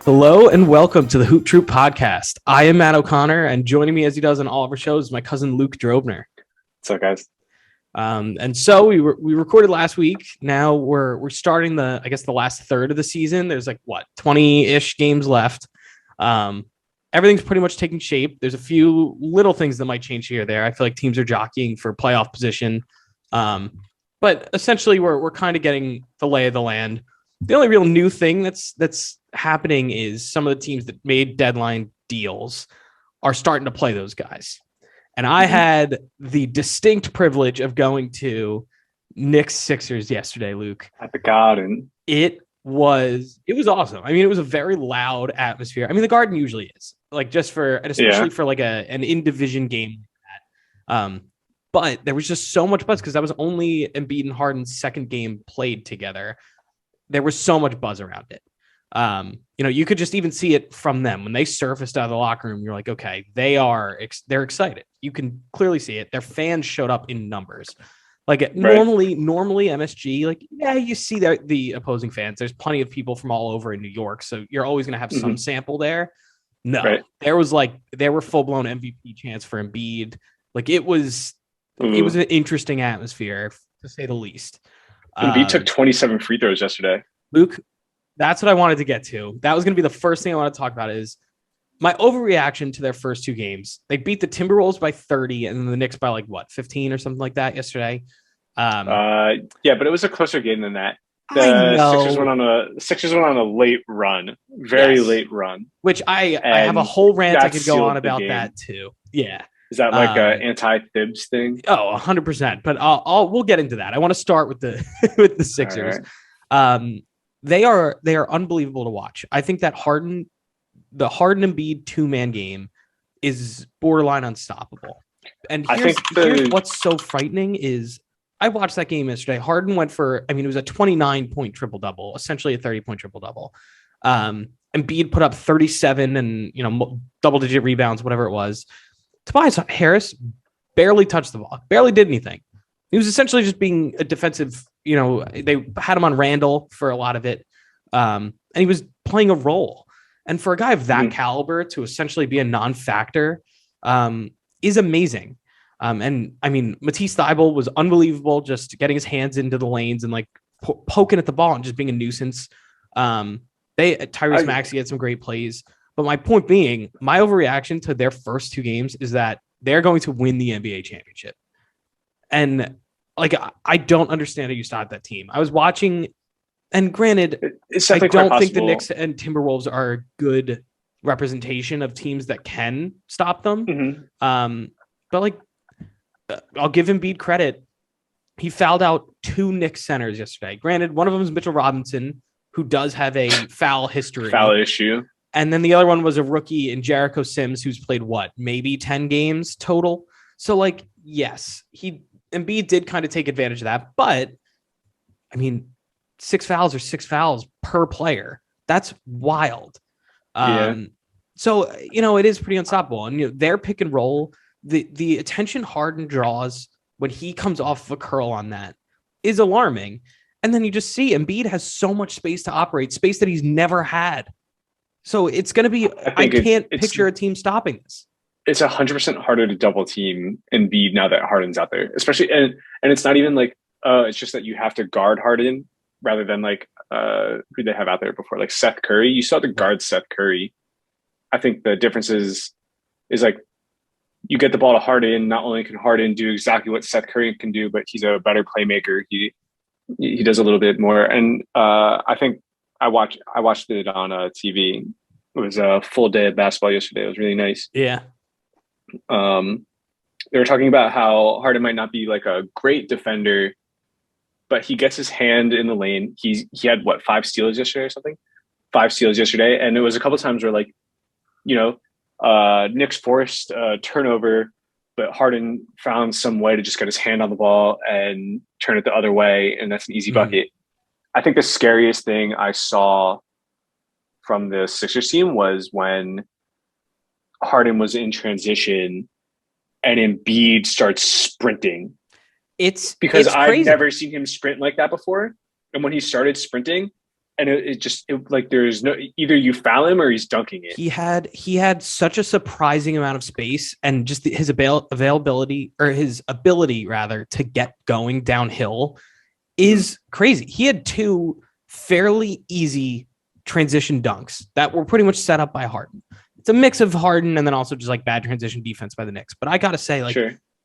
Hello and welcome to the Hoop Troop podcast. I am Matt O'Connor, and joining me as he does on all of our shows is my cousin Luke Drobner. What's up, guys? And so we recorded last week. Now we're starting the last third of the season. There's 20-ish games left. Everything's pretty much taking shape. There's a few little things that might change here or there. I feel like teams are jockeying for playoff position. But essentially we're kind of getting the lay of the land. The only real new thing that's happening is some of the teams that made deadline deals are starting to play those guys. And I had the distinct privilege of going to Knicks Sixers yesterday, Luke. At the Garden. It was awesome. I mean, it was a very loud atmosphere. I mean, the Garden usually is especially for an in-division game like that. But there was just so much buzz because that was only Embiid and Harden's second game played together. There was so much buzz around it. You could just even see it from them when they surfaced out of the locker room. You're like, okay, they're excited. You can clearly see it. Their fans showed up in numbers. Normally MSG, you see the opposing fans. There's plenty of people from all over in New York, so you're always going to have some sample there. No, there were full blown MVP chants for Embiid. It was an interesting atmosphere to say the least. Embiid took 27 free throws yesterday. Luke, that's what I wanted to get to. That was going to be the first thing I want to talk about is my overreaction to their first two games. They beat the Timberwolves by 30 and then the Knicks by 15 or something like that yesterday. But it was a closer game than that. I know. Sixers went on a late run, late run. Which I have a whole rant I could go on about that too. Yeah. Is that an anti-Thibs thing? Oh, 100%. But we'll get into that. I want to start with the with the Sixers. Right. They are unbelievable to watch. I think that the Harden Embiid two-man game is borderline unstoppable. And here's what's so frightening is I watched that game yesterday. Harden went for, it was a 29-point triple-double, essentially a 30-point triple-double. Embiid put up 37 and, double-digit rebounds, whatever it was. Tobias Harris barely touched the ball, barely did anything. He was essentially just being a defensive, they had him on Randall for a lot of it. And he was playing a role. And for a guy of that caliber to essentially be a non-factor is amazing. Matisse Thybulle was unbelievable, just getting his hands into the lanes and poking at the ball and just being a nuisance. Tyrese Maxey had some great plays. But my point being, my overreaction to their first two games is that they're going to win the NBA championship. And I don't understand how you stop that team. I was watching, and granted, I don't think the Knicks and Timberwolves are a good representation of teams that can stop them. But I'll give Embiid credit. He fouled out two Knicks centers yesterday. Granted, one of them is Mitchell Robinson, who does have a foul issue. And then the other one was a rookie in Jericho Sims, who's played maybe 10 games total. So yes, Embiid did kind of take advantage of that, but six fouls per player. That's wild. So, it is pretty unstoppable. And their pick and roll, the attention Harden draws when he comes off of a curl on that is alarming. And then you just see Embiid has so much space to operate, space that he's never had. So it's going to be, I can't picture a team stopping this. It's 100% harder to double team Embiid now that Harden's out there, especially. And it's not even it's just that you have to guard Harden rather than who they have out there before, Seth Curry. You still have to guard Seth Curry. I think the difference is you get the ball to Harden. Not only can Harden do exactly what Seth Curry can do, but he's a better playmaker. He does a little bit more. And I think I watched it on TV. It was a full day of basketball yesterday. It was really nice. Yeah. They were talking about how Harden might not be a great defender, but he gets his hand in the lane. He had 5 steals yesterday or something? 5 steals yesterday. And it was a couple of times where Knicks forced a turnover, but Harden found some way to just get his hand on the ball and turn it the other way. And that's an easy bucket. I think the scariest thing I saw from the Sixers team was when Harden was in transition and Embiid starts sprinting. It's because it's I've never seen him sprint like that before. And when he started sprinting, and like there's no, either you foul him or he's dunking it. He had such a surprising amount of space, and just his availability, or his ability rather, to get going downhill is crazy. He had two fairly easy transition dunks that were pretty much set up by Harden. It's a mix of Harden and then also just like bad transition defense by the Knicks. But I gotta say, like,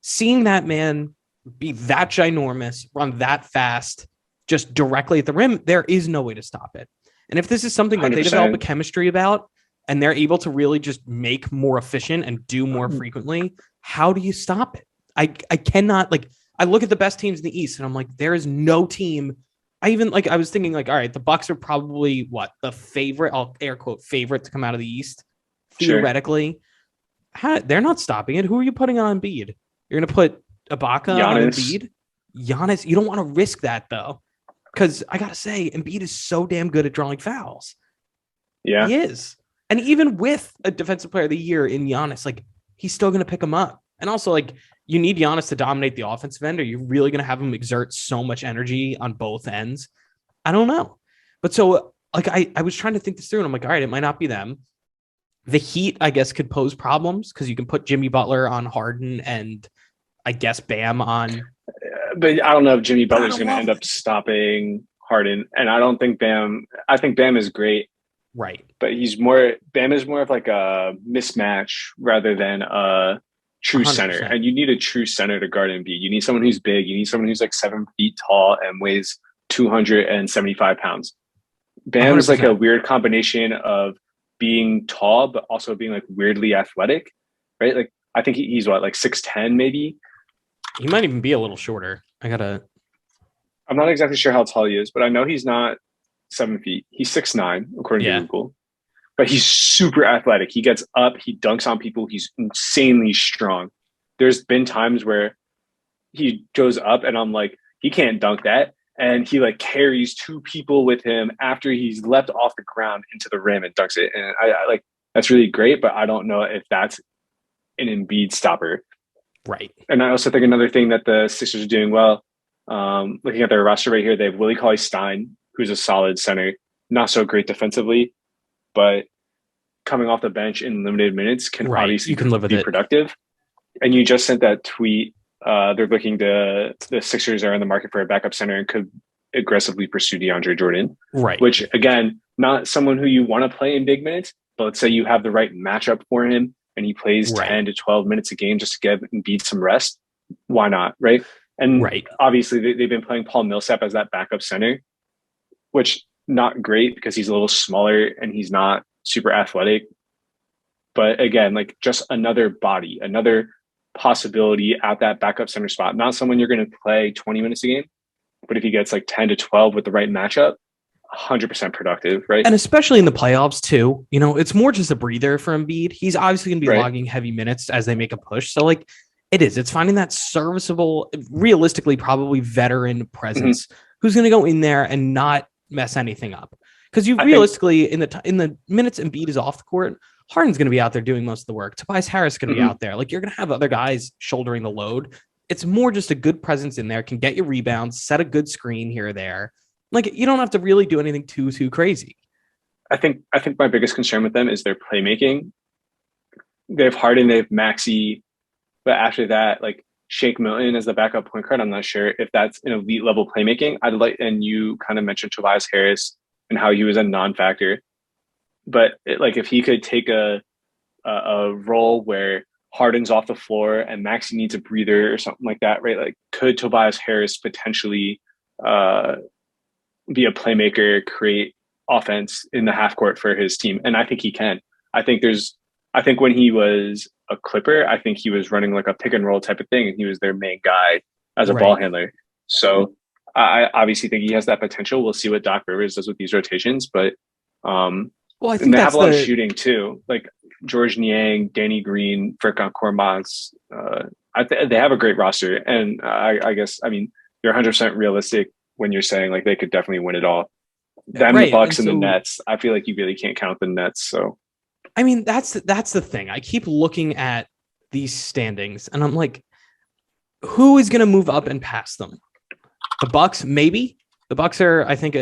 seeing that man be that ginormous, run that fast, just directly at the rim, there is no way to stop it. And if this is something that 100%. They develop a chemistry about, and they're able to really just make more efficient and do more frequently, how do you stop it? I cannot, like, I look at the best teams in the East and I'm like, there is no team. I was thinking like, all right, the Bucks are probably the favorite, I'll air quote favorite to come out of the East. Theoretically. They're not stopping it. Who are you putting on Embiid? You're going to put Ibaka on Embiid? Giannis, you don't want to risk that though. Because I got to say, Embiid is so damn good at drawing fouls. Yeah. He is. And even with a defensive player of the year in Giannis, like, he's still going to pick him up. And also, like, you need Giannis to dominate the offensive end, or you're really going to have him exert so much energy on both ends. I don't know. But so, like, I was trying to think this through, and I'm like, all right, it might not be them. The Heat, I guess, could pose problems because you can put Jimmy Butler on Harden and I guess Bam on. But I don't know if Jimmy Butler's going to end up stopping Harden. And I don't think I think Bam is great. Right. But Bam is more of like a mismatch rather than a true 100%. Center. And you need a true center to guard Embiid. You need someone who's big. You need someone who's like 7 feet tall and weighs 275 pounds. Bam 100%. Is like a weird combination of being tall, but also being like weirdly athletic, right? Like, I think he's like 6'10" maybe. He might even be a little shorter. I'm not exactly sure how tall he is, but I know he's not 7 feet. He's 6'9", according to Google. But he's super athletic. He gets up, he dunks on people. He's insanely strong. There's been times where he goes up and I'm like, he can't dunk that. And he like carries 2 people with him after he's leapt off the ground into the rim and dunks it. And I like, that's really great, but I don't know if that's an Embiid stopper. Right. And I also think another thing that the Sixers are doing well, looking at their roster right here, they have Willie Cauley-Stein, who's a solid center, not so great defensively, but coming off the bench in limited minutes can obviously be productive. And you just sent that tweet. They're the Sixers are in the market for a backup center and could aggressively pursue DeAndre Jordan. Right. Which, again, not someone who you want to play in big minutes, but let's say you have the right matchup for him and he plays 10 to 12 minutes a game just to get Embiid some rest. Why not? Right. And obviously they've been playing Paul Millsap as that backup center, which not great because he's a little smaller and he's not super athletic. But again, like just another body, another possibility at that backup center spot. Not someone you're going to play 20 minutes a game, but if he gets like 10 to 12 with the right matchup, 100% productive, right? And especially in the playoffs too, you know, it's more just a breather for Embiid. He's obviously going to be logging heavy minutes as they make a push. So like it's finding that serviceable, realistically, probably veteran presence who's going to go in there and not mess anything up. Because realistically, in the minutes Embiid is off the court, Harden's going to be out there doing most of the work. Tobias Harris is going to be out there. Like, you're going to have other guys shouldering the load. It's more just a good presence in there, can get you rebounds, set a good screen here or there. Like, you don't have to really do anything too crazy. I think my biggest concern with them is their playmaking. They have Harden, they have Maxey, but after that, like Shake Milton as the backup point guard, I'm not sure if that's an elite level playmaking. And you kind of mentioned Tobias Harris and how he was a non-factor. But if he could take a role where Harden's off the floor and Maxey needs a breather or something like that, right? Like, could Tobias Harris potentially be a playmaker, create offense in the half court for his team? And I think he can. I think when he was a Clipper, I think he was running like a pick and roll type of thing, and he was their main guy as a ball handler. So I obviously think he has that potential. We'll see what Doc Rivers does with these rotations, but well, I think they have a lot of shooting too, like George Niang, Danny Green, Furkan Korkmaz. They have a great roster, and I guess you're 100% realistic when you're saying like they could definitely win it all. Them, the Bucks, and the Nets. I feel like you really can't count the Nets. So, that's the thing. I keep looking at these standings, and I'm like, who is going to move up and pass them? The Bucks, maybe. The Bucks are, I think,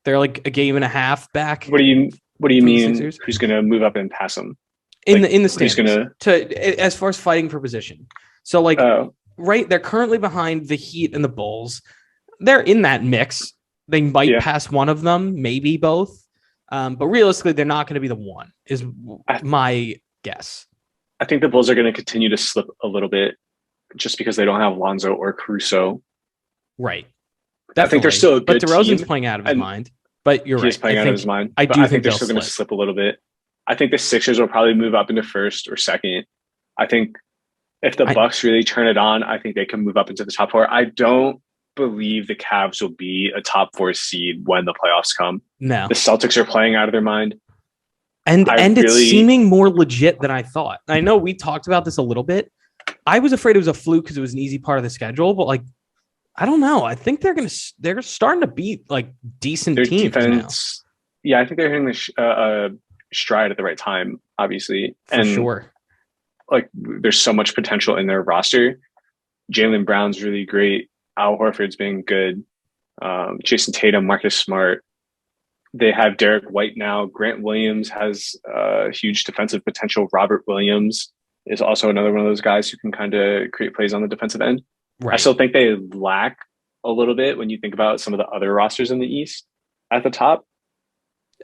They're like a game and a half back. What do you mean? Sixers. Who's going to move up and pass them? In the standings, as far as fighting for position. So like right, they're currently behind the Heat and the Bulls. They're in that mix. They might pass one of them, maybe both. But realistically, they're not going to be the one, is my guess. I think the Bulls are going to continue to slip a little bit just because they don't have Lonzo or Caruso. Right. Definitely. I think they're still a good team. But DeRozan's playing out of his mind. But you're right. He's playing out of his mind. I think they're still going to slip a little bit. I think the Sixers will probably move up into first or second. I think if the Bucks really turn it on, I think they can move up into the top four. I don't believe the Cavs will be a top 4 seed when the playoffs come. No. The Celtics are playing out of their mind. And it's seeming more legit than I thought. I know we talked about this a little bit. I was afraid it was a fluke because it was an easy part of the schedule, but like, I don't know. I think they're starting to beat like decent teams defense, now. Yeah, I think they're hitting the stride at the right time, obviously. For sure. Like, there's so much potential in their roster. Jaylen Brown's really great. Al Horford's been good. Jason Tatum, Marcus Smart. They have Derek White now. Grant Williams has huge defensive potential. Robert Williams is also another one of those guys who can kind of create plays on the defensive end. Right. I still think they lack a little bit when you think about some of the other rosters in the East at the top.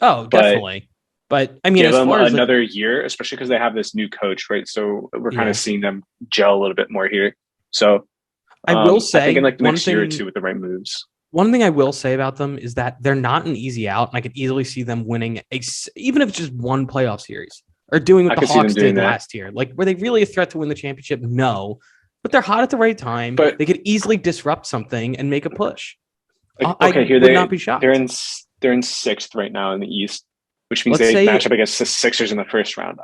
Oh, definitely. But I mean, give them another year, especially because they have this new coach, right? So we're kind of seeing them gel a little bit more here. So I will say, I think in like the next year or two with the right moves. One thing I will say about them is that they're not an easy out, and I could easily see them winning, even if it's just one playoff series, or doing what the Hawks did last year. Like, were they really a threat to win the championship? No, but they're hot at the right time. But they could easily disrupt something and make a push. Okay, I would not be shocked. They're in 6th right now in the East, which means they match up against the Sixers in the first round.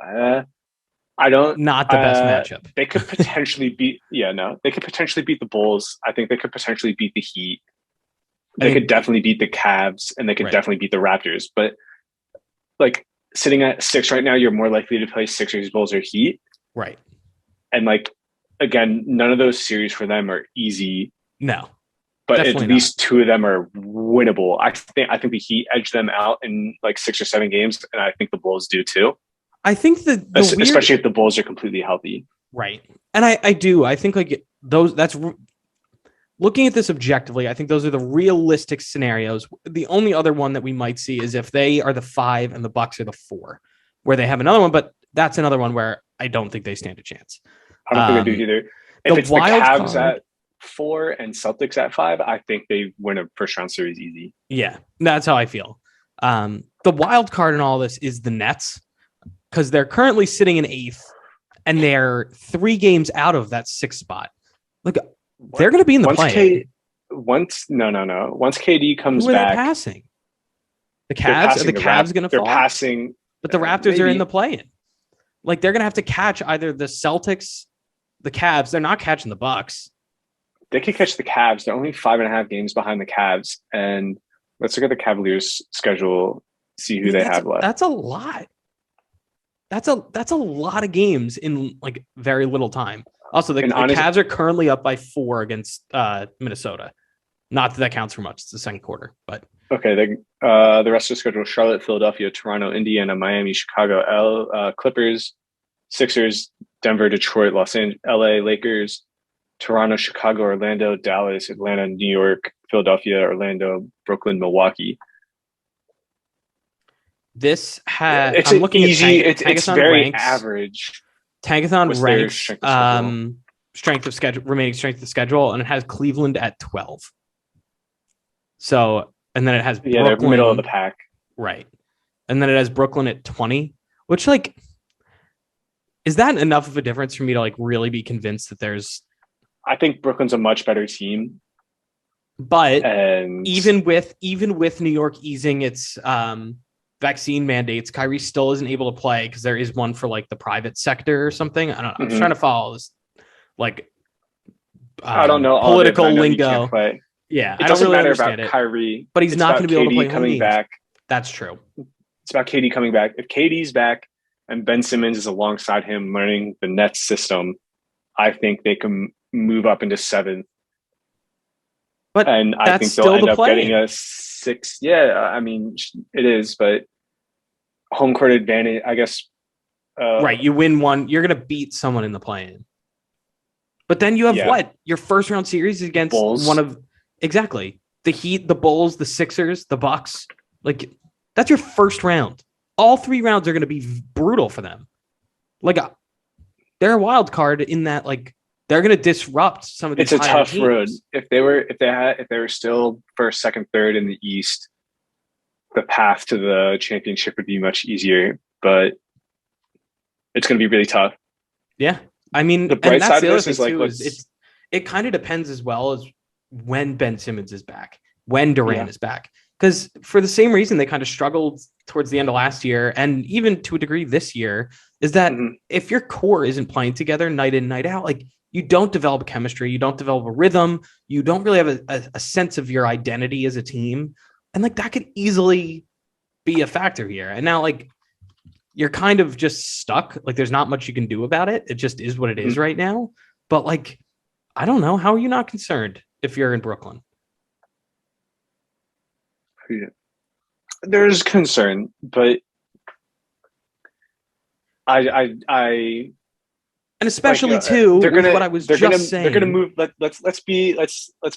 Not the best matchup. They could potentially beat. They could potentially beat the Bulls. I think they could potentially beat the Heat. They could definitely beat the Cavs, and they could definitely beat the Raptors. But like sitting at 6 right now, you're more likely to play Sixers, Bulls, or Heat. Right. And like, again, none of those series for them are easy. No. But at least 2 of them are winnable. I think the Heat edge them out in like 6 or 7 games, and I think the Bulls do too. I think especially if the Bulls are completely healthy. Right. And I do. I think like that's looking at this objectively, I think those are the realistic scenarios. The only other one that we might see is if they are the 5 and the Bucks are the 4, where they have another one, but that's another one where I don't think they stand a chance. I don't think they do either. If it's the Cavs at 4 and Celtics at 5, I think they win a first round series easy. Yeah, that's how I feel. The wild card in all this is the Nets, because they're currently sitting in 8th and they're 3 games out of that 6th spot. Like, they're going to be in the play. Once KD comes back, they're passing. The Cavs. Are the Cavs going to fall? They're passing, but the Raptors are in the play-in. Like, they're going to have to catch either the Celtics, the Cavs. They're not catching the Bucks. They could catch the Cavs. They're only 5.5 games behind the Cavs. And let's look at the Cavaliers' schedule. See who they have left. That's a lot. That's a lot of games in like very little time. Also, the Cavs are currently up by 4 against Minnesota. Not that counts for much. It's the second quarter, but okay. The rest of the schedule: Charlotte, Philadelphia, Toronto, Indiana, Miami, Chicago, Clippers, Sixers, Denver, Detroit, Los Angeles, LA, Lakers, Toronto, Chicago, Orlando, Dallas, Atlanta, New York, Philadelphia, Orlando, Brooklyn, Milwaukee. I'm looking easy. At it's very ranks. Average. Tankathon ranks remaining strength of schedule, and it has Cleveland at 12. So, and then it has Brooklyn, they're middle of the pack, right? And then it has Brooklyn at 20, which like is that enough of a difference for me to like really be convinced that there's? I think Brooklyn's a much better team, but even with New York easing its vaccine mandates, Kyrie still isn't able to play because there is one for like the private sector or something. I don't know. I'm trying to follow this, like, I don't know political lingo. Yeah, it doesn't really matter about Kyrie, but he's not going to be able to play coming back. That's true. It's about KD coming back. If KD's back and Ben Simmons is alongside him learning the Nets system, I think they can move up into 7th. But and I think they'll end up getting a 6. Yeah, I mean, it is, but home court advantage, I guess. Right. You win one, you're going to beat someone in the play-in. But then you have what? Your first round series against Bulls. one of exactly the Heat, the Bulls, the Sixers, the Bucks. Like that's your first round. All 3 rounds are going to be brutal for them. Like they're a wild card in that like they're going to disrupt some of these. It's a tough teams. road. If they were still first, second, third in the East, the path to the championship would be much easier. But it's going to be really tough. Yeah. I mean, the bright side of this is like it kind of depends as well as when Ben Simmons is back, when Durant is back. Because for the same reason they kind of struggled towards the end of last year and even to a degree this year is that if your core isn't playing together night in, night out, like you don't develop chemistry, you don't develop a rhythm, you don't really have a sense of your identity as a team. And like that could easily be a factor here. And now like you're kind of just stuck. Like there's not much you can do about it. It just is what it is right now. But like, I don't know. How are you not concerned if you're in Brooklyn? There's concern, but I and especially too, what I was just saying. They're gonna move. Let's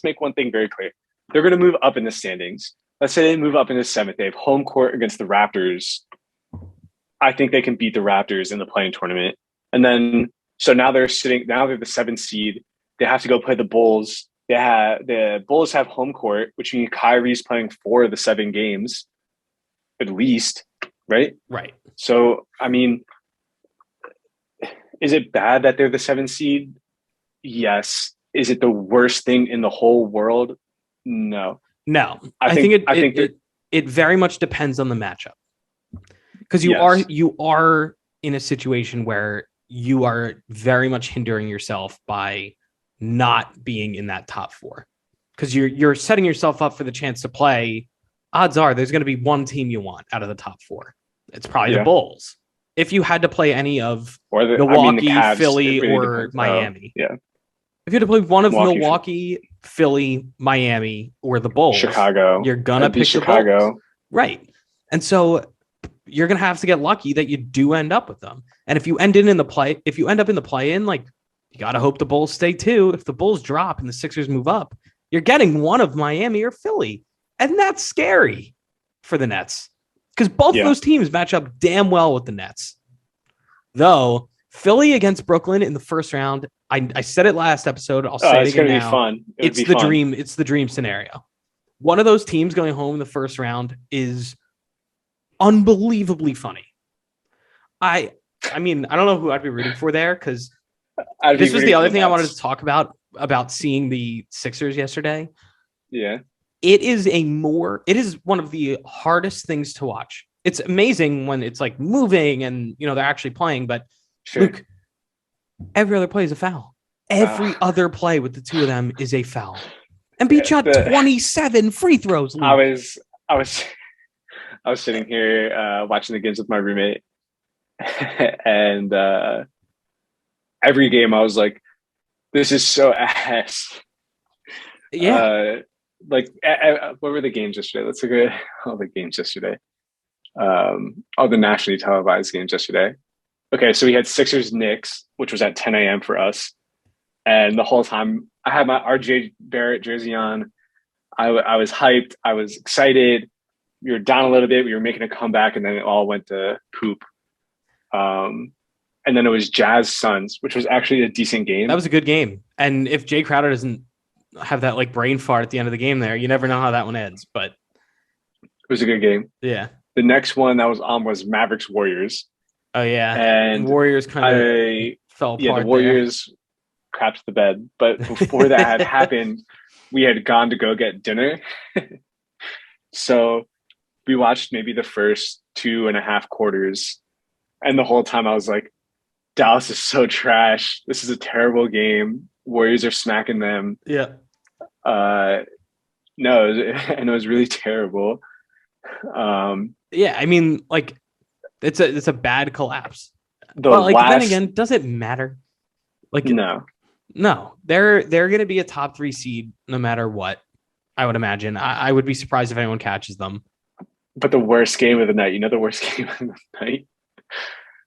make one thing very clear. They're gonna move up in the standings. Let's say they move up in the 7th. They have home court against the Raptors. I think they can beat the Raptors in the play-in tournament. And then, so now they're the 7th seed. They have to go play the Bulls. The Bulls have home court, which means Kyrie's playing 4 of the 7 games, at least, right? Right. So, I mean, is it bad that they're the 7th seed? Yes. Is it the worst thing in the whole world? No. I think it very much depends on the matchup. Because you are in a situation where you are very much hindering yourself by not being in that top 4. Because you're setting yourself up for the chance to play. Odds are there's going to be one team you want out of the top 4. It's probably the Bulls. If you had to play any of Milwaukee, Cavs, Philly, really or Miami. If you had to play one of Milwaukee, Philly, Miami, or the Bulls, Chicago, you're gonna pick Chicago. The Bulls. Right. And so you're gonna have to get lucky that you do end up with them. And if you end up in the play-in, like you gotta hope the Bulls stay too. If the Bulls drop and the Sixers move up, you're getting one of Miami or Philly. And that's scary for the Nets. Because both of those teams match up damn well with the Nets. Though Philly against Brooklyn in the first round, I said it last episode. I'll say it again now. It's going to be fun. It's the dream. It's the dream scenario. One of those teams going home in the first round is unbelievably funny. I mean, I don't know who I'd be rooting for there because this was the other thing I wanted to talk about seeing the Sixers yesterday. Yeah. It is one of the hardest things to watch. It's amazing when it's like moving and, they're actually playing, but Luke, every other play is a foul. Every other play with the two of them is a foul. Embiid shot 27 free throws. Luke. I was sitting here watching the games with my roommate and every game I was like, this is so ass. Yeah. What were the games yesterday? Let's look at all the games yesterday. All the nationally televised games yesterday. Okay, so we had Sixers Knicks, which was at 10 a.m. for us. And the whole time I had my RJ Barrett jersey on. I was hyped. I was excited. We were down a little bit. We were making a comeback, and then it all went to poop. And then it was Jazz Suns, which was actually a decent game. That was a good game. And if Jay Crowder doesn't have that like brain fart at the end of the game there, you never know how that one ends. But it was a good game. Yeah. The next one that was on was Mavericks Warriors. Oh yeah. And Warriors kind of fell apart. Yeah, the Warriors crapped the bed. But before that had happened, we had gone to go get dinner. So we watched maybe the first 2.5 quarters. And the whole time I was like, Dallas is so trash. This is a terrible game. Warriors are smacking them. Yeah. No, and it was really terrible. Yeah, I mean, like it's a bad collapse. Then again, does it matter? Like no, they're going to be a top 3 seed no matter what. I would imagine. I would be surprised if anyone catches them. But the worst game of the night, the worst game of the night?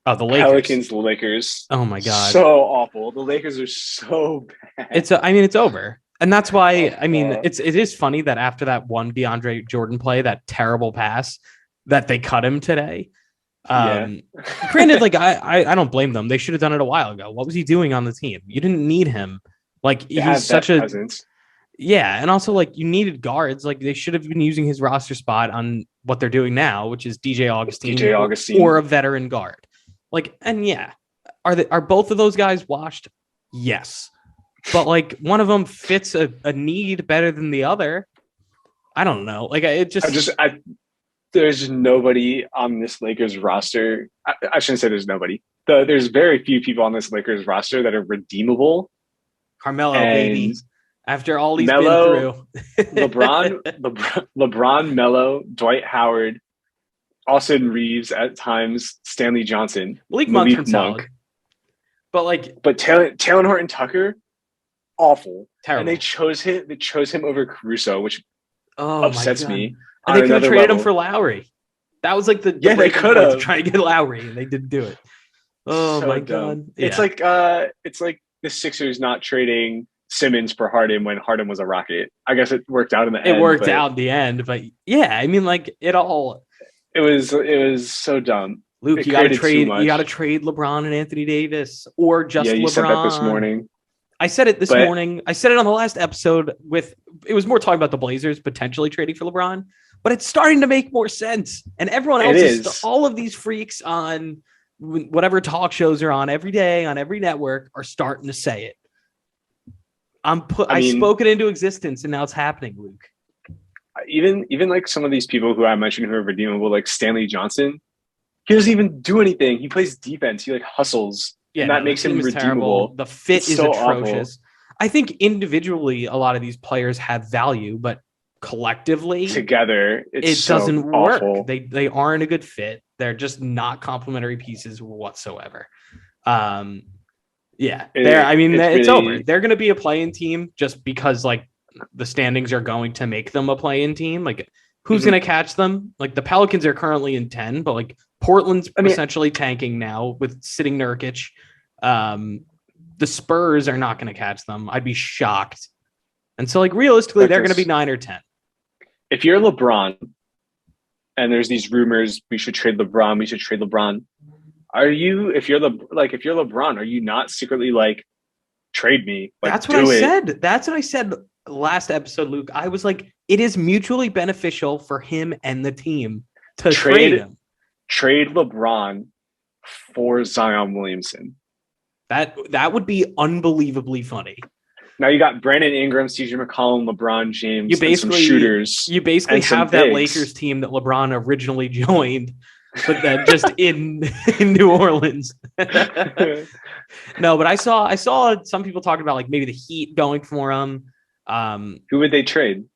Oh, the Lakers. Pelicans, Lakers. Oh my God. So awful. The Lakers are so bad. It's over. And that's why, Uh, it is funny that after that one DeAndre Jordan play, that terrible pass, that they cut him today. yeah. Granted, like I don't blame them. They should have done it a while ago. What was he doing on the team? You didn't need him. Like he's such a presence. Yeah, and also like you needed guards. Like they should have been using his roster spot on what they're doing now, which is DJ Augustine or a veteran guard. Like, and yeah, are both of those guys washed? Yes, but like one of them fits a need better than the other. I don't know. Like there's nobody on this Lakers roster. I shouldn't say there's nobody. There's very few people on this Lakers roster that are redeemable. Carmelo, baby. After all he's Melo, been through. LeBron, Melo, Dwight Howard, Austin Reeves at times, Stanley Johnson, Malik Monk's solid. But Taylor Horton Tucker, awful. Terrible. And they chose him over Caruso, which upsets me. And they could have traded him for Lowry. That was like the they could have trying to get Lowry, and they didn't do it. Oh so my God! Yeah. It's like the Sixers not trading Simmons for Harden when Harden was a Rocket. I guess it worked out in the end. It worked out in the end, but yeah, I mean, like it was so dumb. Luke, you got to trade LeBron and Anthony Davis, or just LeBron. You said that this morning. I said it this morning. I said it on the last episode. It was more talking about the Blazers potentially trading for LeBron, but it's starting to make more sense. And everyone else all of these freaks on whatever talk shows are on every day on every network are starting to say it. I spoke it into existence, and now it's happening, Luke. Even like some of these people who I mentioned who are redeemable, like Stanley Johnson, he doesn't even do anything. He plays defense. He like hustles. Yeah, and that makes him redeemable. Terrible. The fit is so atrocious. Awful. I think individually, a lot of these players have value, but collectively, together, it doesn't work. They aren't a good fit. They're just not complementary pieces whatsoever. Yeah, it's over. They're going to be a play-in team just because like the standings are going to make them a play-in team. Like who's going to catch them? Like the Pelicans are currently in 10, but like Portland's essentially tanking now with sitting Nurkic. The Spurs are not going to catch them. I'd be shocked. And so like realistically, they're going to be 9 or 10. If you're LeBron and there's these rumors, we should trade LeBron. If you're LeBron, are you not secretly like, trade me? Like, that's what I said. That's what I said last episode, Luke. I was like, it is mutually beneficial for him and the team to trade him. Trade LeBron for Zion Williamson. That would be unbelievably funny. Now you got Brandon Ingram, CJ McCollum, LeBron James, and some shooters. You basically have that Lakers team that LeBron originally joined, but then just in New Orleans. No, but I saw some people talking about like maybe the Heat going for him. Who would they trade?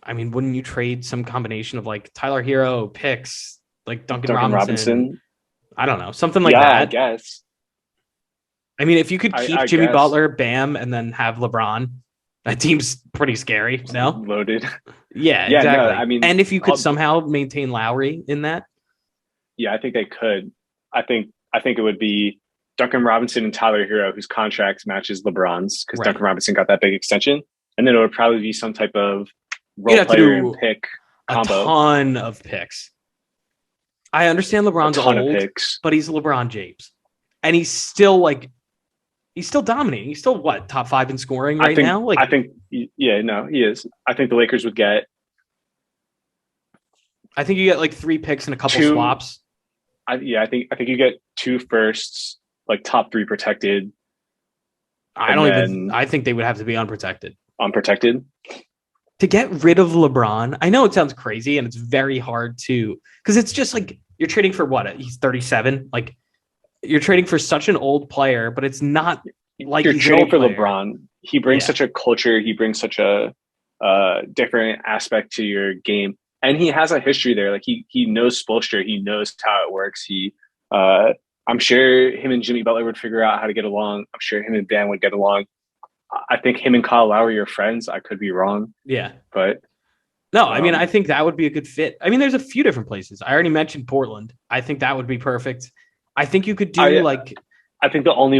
I mean, wouldn't you trade some combination of like Tyler Hero picks, like Duncan Robinson? I don't know, something like that. I guess. I mean, if you could keep Jimmy Butler, Bam, and then have LeBron, that team's pretty scary. No, loaded. Yeah, exactly. No, and if you could somehow maintain Lowry in that, yeah, I think they could. I think it would be Duncan Robinson and Tyler Hero, whose contract matches LeBron's, because Duncan Robinson got that big extension, and then it would probably be some type of role player and pick combo. A ton of picks. I understand LeBron's old, but he's LeBron James, and he's still dominating. He's still top 5 in scoring now. Like he is. I think the Lakers would get. I think you get like 3 picks and a couple swaps. I think you get 2 firsts, like top 3 protected. I think they would have to be unprotected. Unprotected. To get rid of LeBron, I know it sounds crazy and it's very hard to, because it's just like you're trading for what? He's 37. Like you're trading for such an old player, but it's not like you're trading for LeBron. He brings such a culture. He brings such a different aspect to your game, and he has a history there. Like he knows Spoelstra. He knows how it works. I'm sure him and Jimmy Butler would figure out how to get along. I'm sure him and Bam would get along. I think him and Kyle Lowry are friends. I could be wrong. Yeah. But no, I mean, I think that would be a good fit. I mean, there's a few different places. I already mentioned Portland. I think that would be perfect. I think you could do I think the only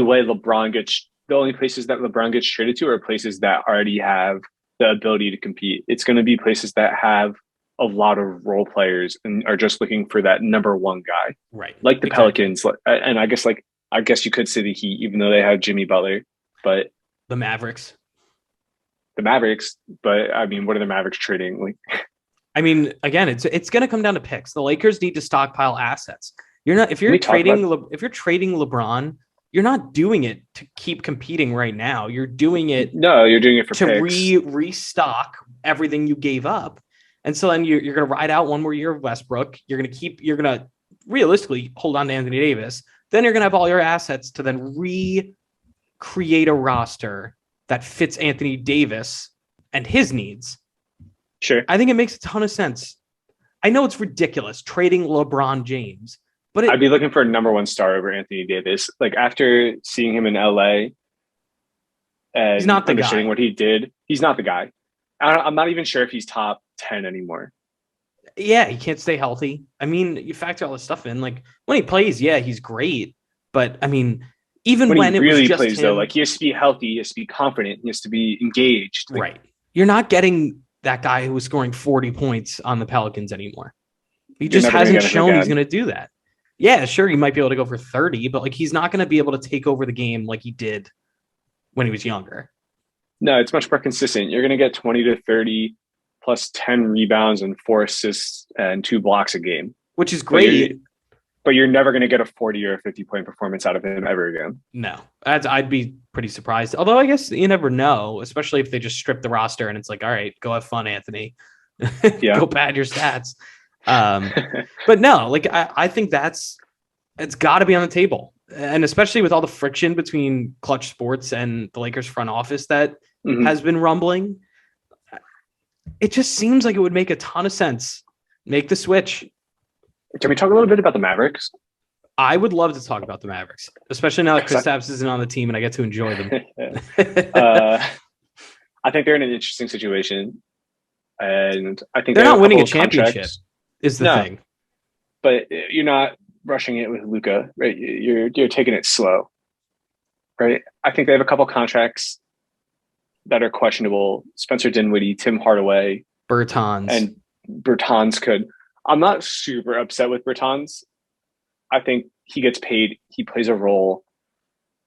places that LeBron gets traded to are places that already have the ability to compete. It's going to be places that have a lot of role players and are just looking for that number one guy. Right. Like the Pelicans. And I guess you could say the Heat, even though they have Jimmy Butler, but the Mavericks. But I mean, what are the Mavericks trading? Like, I mean, again, it's going to come down to picks. The Lakers need to stockpile assets. If you're trading LeBron, you're not doing it to keep competing right now. You're doing it. No, you're doing it for to picks. restock everything you gave up, and so then you're going to ride out one more year of Westbrook. You're going to realistically hold on to Anthony Davis. Then you're going to have all your assets to then recreate a roster that fits Anthony Davis and his needs. Sure. I think it makes a ton of sense. I know it's ridiculous trading LeBron James, but I'd be looking for a number one star over Anthony Davis. Like after seeing him in LA and he's not the understanding guy. What he did, he's not the guy. I'm not even sure if he's top 10 anymore. Yeah, he can't stay healthy. I mean, you factor all this stuff in. Like when he plays, yeah, he's great. But I mean, even when it really was just plays, him, though, like he has to be healthy, he has to be confident, he has to be engaged. Like, right. You're not getting that guy who was scoring 40 points on the Pelicans anymore. He just hasn't shown he's going to do that. Yeah, sure, he might be able to go for 30, but like he's not going to be able to take over the game like he did when he was younger. No, it's much more consistent. You're going to get 20 to 30 plus 10 rebounds and 4 assists and 2 blocks a game, which is great. But you're never going to get a 40 or a 50-point performance out of him ever again. No, I'd be pretty surprised. Although I guess you never know, especially if they just strip the roster and it's like, all right, go have fun, Anthony. Go pad your stats. But no, like I think it's got to be on the table. And especially with all the friction between Clutch Sports and the Lakers front office that has been rumbling, it just seems like it would make a ton of sense. Make the switch. Can we talk a little bit about the Mavericks? I would love to talk about the Mavericks, especially now that Kristaps isn't on the team and I get to enjoy them. I think they're in an interesting situation. And I think they're not winning a championship is the thing. But you're not rushing it with Luka, right? You're taking it slow, right? I think they have a couple contracts that are questionable. Spencer Dinwiddie, Tim Hardaway, Bertans could. I'm not super upset with Bertans. I think he gets paid. He plays a role.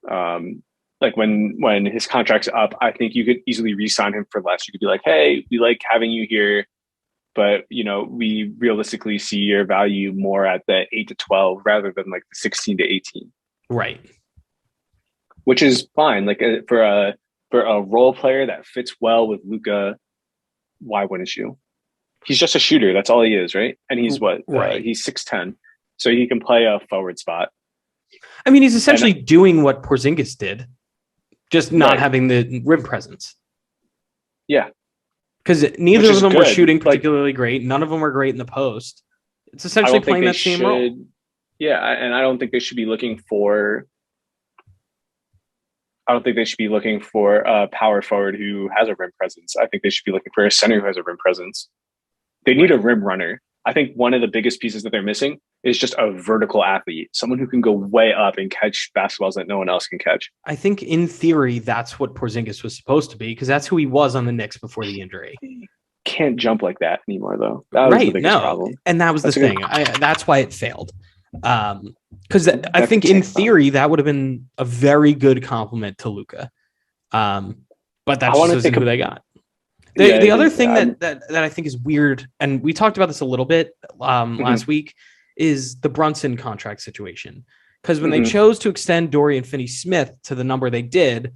Like when his contract's up, I think you could easily re-sign him for less. You could be like, hey, we like having you here, but we realistically see your value more at the 8 to 12 rather than like the 16 to 18. Right. Which is fine. Like for a role player that fits well with Luka, why wouldn't you? He's just a shooter. That's all he is, right? And he's he's 6'10", so he can play a forward spot. I mean, he's essentially doing what Porzingis did, just not having the rim presence. Yeah. Because neither of them were shooting particularly great. None of them were great in the post. It's essentially playing that same role. Yeah, and I don't think they should be looking for a power forward who has a rim presence. I think they should be looking for a center who has a rim presence. They need a rim runner. I think one of the biggest pieces that they're missing is just a vertical athlete, someone who can go way up and catch basketballs that no one else can catch. I think in theory, that's what Porzingis was supposed to be because that's who he was on the Knicks before the injury. Can't jump like that anymore, though. That was the biggest problem. And that was the thing. That's why it failed. Because I think in theory, that would have been a very good compliment to Luka. But that's just who they got. The other thing that I think is weird, and we talked about this a little bit last week, is the Brunson contract situation. Because when they chose to extend Dorian Finney-Smith to the number they did,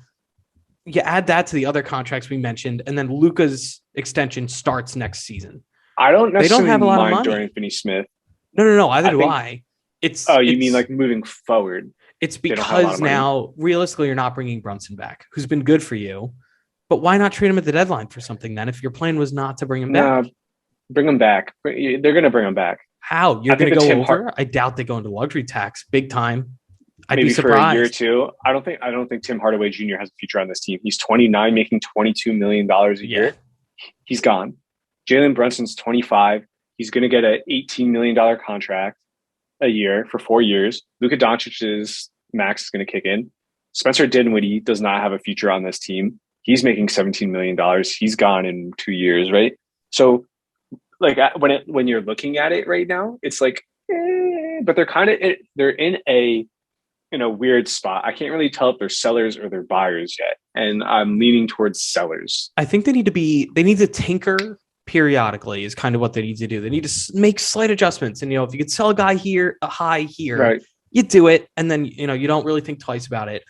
you add that to the other contracts we mentioned, and then Luka's extension starts next season. I don't necessarily have a lot of money. Dorian Finney-Smith. No. Either do I. You mean like moving forward? It's because now, realistically, you're not bringing Brunson back, who's been good for you. But why not trade him at the deadline for something then if your plan was not to bring him back? Bring him back. They're going to bring him back. How? You're going to go over? I doubt they go into luxury tax big time. I'd be maybe for a year or surprised. two. I don't think Tim Hardaway Jr. has a future on this team. He's 29, making $22 million a Yeah. year. He's gone. Jalen Brunson's 25. He's going to get an $18 million contract a year for 4 years. Luka Doncic's max is going to kick in. Spencer Dinwiddie does not have a future on this team. He's making $17 million. He's gone in 2 years, right? So, like when you're looking at it right now, it's like, but they're in a weird spot. I can't really tell if they're sellers or they're buyers yet, and I'm leaning towards sellers. I think they need to tinker periodically is kind of what they need to do. They need to make slight adjustments. And, if you could sell a guy here, a high here, Right. you do it. And then, you don't really think twice about it.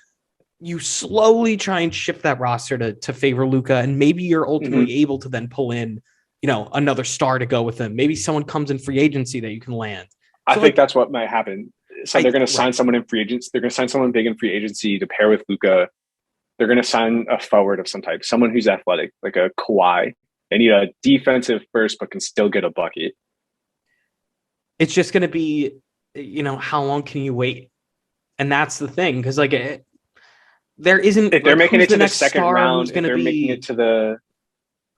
You slowly try and shift that roster to favor Luka. And maybe you're ultimately able to then pull in, another star to go with him. Maybe someone comes in free agency that you can land. So I think that's what might happen. So they're going to sign someone in free agency. They're going to sign someone big in free agency to pair with Luka. They're going to sign a forward of some type, someone who's athletic, like a Kawhi. They need a defensive first, but can still get a bucket. It's just going to be, how long can you wait? And that's the thing. Cause there isn't, if they're making it to the second round, who's making it to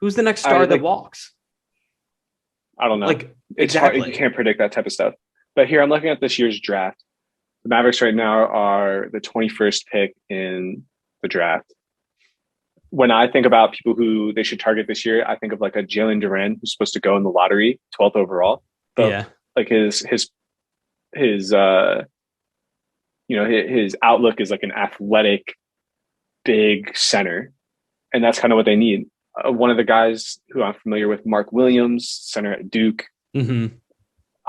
who's the next star that walks? I don't know. It's exactly. hard. You can't predict that type of stuff. But here I'm looking at this year's draft. The Mavericks right now are the 21st pick in the draft. When I think about people who they should target this year, I think of like a Jalen Duren who's supposed to go in the lottery, 12th overall. But like his outlook is like an athletic, big center, and that's kind of what they need. One of the guys who I'm familiar with, Mark Williams, center at Duke. Mm-hmm.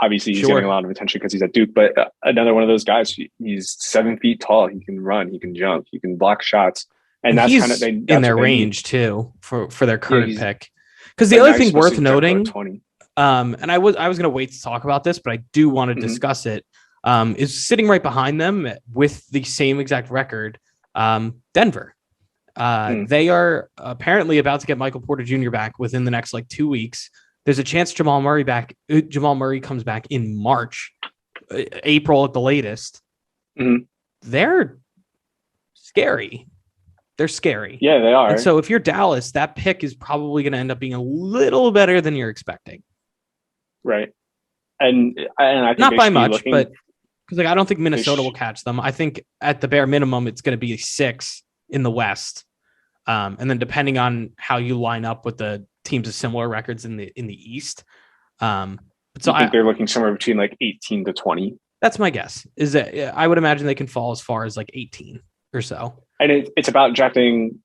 Obviously, he's getting a lot of attention because he's at Duke, but another one of those guys. He's 7 feet tall. He can run. He can jump. He can block shots. And that's kind of in their range too for their current pick. Because the other thing worth noting, and I was going to wait to talk about this, but I do want to discuss it. Is sitting right behind them with the same exact record, Denver. They are apparently about to get Michael Porter Jr. back within the next 2 weeks. There's a chance Jamal Murray comes back in March, April at the latest. Mm-hmm. They're scary. They're scary. Yeah, they are. And so if you're Dallas, that pick is probably going to end up being a little better than you're expecting. Right. And I think not by much, but because I don't think Minnesota will catch them. I think at the bare minimum, it's going to be 6 in the West. And then depending on how you line up with the teams of similar records in the East. So I think they're looking somewhere between 18 to 20. That's my guess. Is that I would imagine they can fall as far as 18 or so. And it's about drafting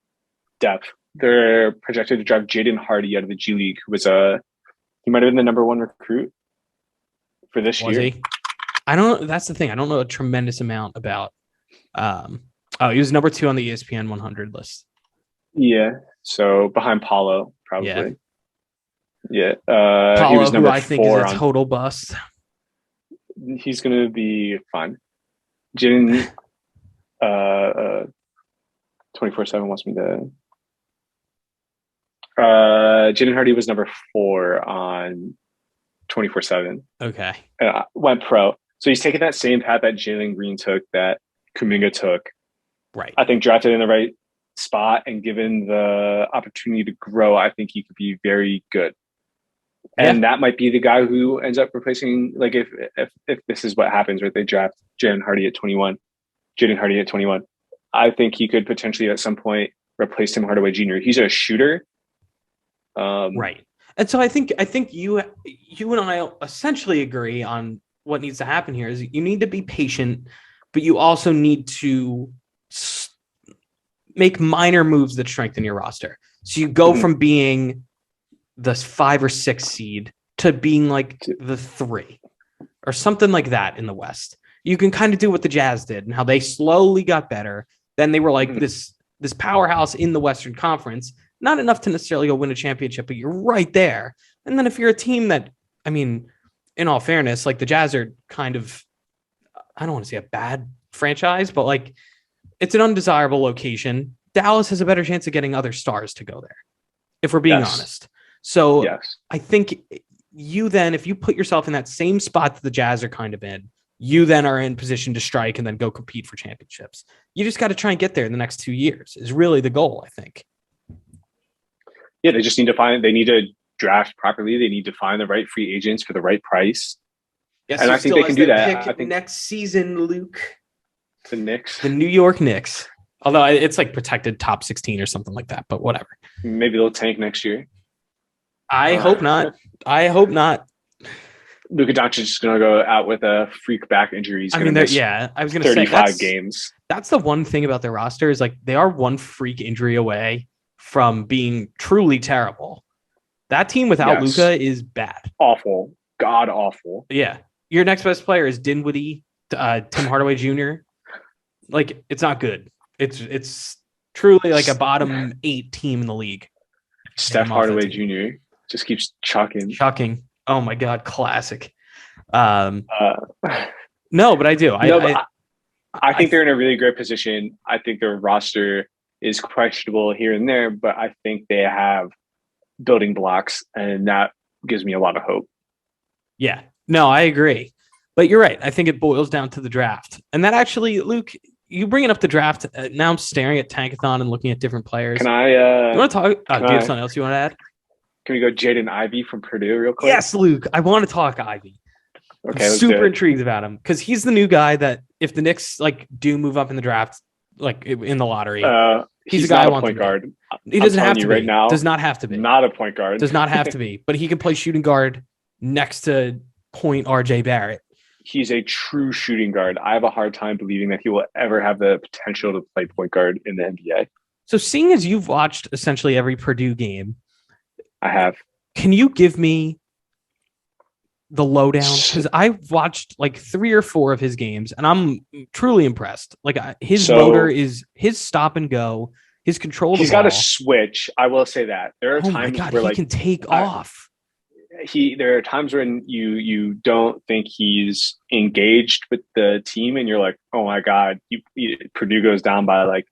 depth. They're projected to draft Jaden Hardy out of the G League, who was he might have been the number 1 recruit for this year. He? I don't. That's the thing. I don't know a tremendous amount about. He was number 2 on the ESPN 100 list. Yeah. So behind Paulo, probably. Yeah. Paulo, he was number who I think is a total bust. He's going to be fine. Jaden 24/7 wants me to. Jaden Hardy was number 4 on 24/7. Okay. Went pro. So he's taking that same path that Jalen Green took, that Kuminga took. Right. I think drafted in the right spot and given the opportunity to grow, I think he could be very good. And that might be the guy who ends up replacing, if this is what happens, right? They draft Jaden Hardy at 21. I think he could potentially at some point replace Tim Hardaway Jr. He's a shooter. Right. And so I think you and I essentially agree on what needs to happen here is you need to be patient, but you also need to make minor moves that strengthen your roster. So you go from being the 5 or 6 seed to being the 3 or something like that in the West. You can kind of do what the Jazz did and how they slowly got better. Then they were this powerhouse in the Western Conference, not enough to necessarily go win a championship, but you're right there. And then if you're a team that, in all fairness, the Jazz are kind of, I don't want to say a bad franchise, but it's an undesirable location. Dallas has a better chance of getting other stars to go there, if we're being honest. So I think you then, if you put yourself in that same spot that the Jazz are kind of in, you then are in position to strike and then go compete for championships. You just got to try and get there in the next 2 years is really the goal, I think. Yeah, they just need to they need to draft properly. They need to find the right free agents for the right price. Yes, and I think they can do that. I think next season, Luke. The Knicks. The New York Knicks. Although it's like protected top 16 or something like that, but whatever. Maybe they'll tank next year. I hope not. I hope not. Luka Doncic is going to go out with a freak back injury. I was going to say 35 games. That's the one thing about their roster is like they are one freak injury away from being truly terrible. That team without Luka is bad. Awful. God awful. Yeah. Your next best player is Dinwiddie, Tim Hardaway Jr. Like, it's not good. It's truly like a bottom 8 team in the league. Steph Hardaway Jr. just keeps chucking. Oh my God, classic. No, but I do. I think they're in a really great position. I think their roster is questionable here and there, but I think they have building blocks, and that gives me a lot of hope. Yeah, no, I agree. But you're right. I think it boils down to the draft. And that actually, Luke, you bringing up the draft. Now I'm staring at Tankathon and looking at different players. Can I? You want to talk? Do you have something else you want to add? Can we go Jaden Ivey from Purdue real quick? Yes, Luke. I want to talk Ivey. Okay, I'm super intrigued about him because he's the new guy that if the Knicks like do move up in the draft, like in the lottery, he's a guy I want point guard. He doesn't have to be. Right now, does not have to be. Not a point guard. Does not have to be. But he can play shooting guard next to point RJ Barrett. He's a true shooting guard. I have a hard time believing that he will ever have the potential to play point guard in the NBA. So seeing as you've watched essentially every Purdue game, I have. Can you give me the lowdown? Because I've watched like 3 or 4 of his games, and I'm truly impressed. Like his motor is his stop and go, his control. He's got a switch. I will say that there are times where he can take off. There are times when you don't think he's engaged with the team, and you're like, oh my God, Purdue goes down by like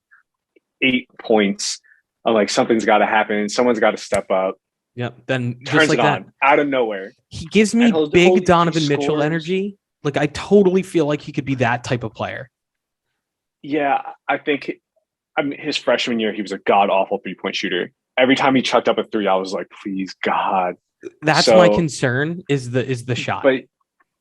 8 points. I'm like, something's got to happen. Someone's got to step up. Yep. Then turns just like it on out of nowhere. He gives me big Donovan Mitchell energy. Like I totally feel like he could be that type of player. Yeah, I think his freshman year, he was a god awful 3-point shooter. Every time he chucked up a 3, I was like, please God. That's my concern is the shot. But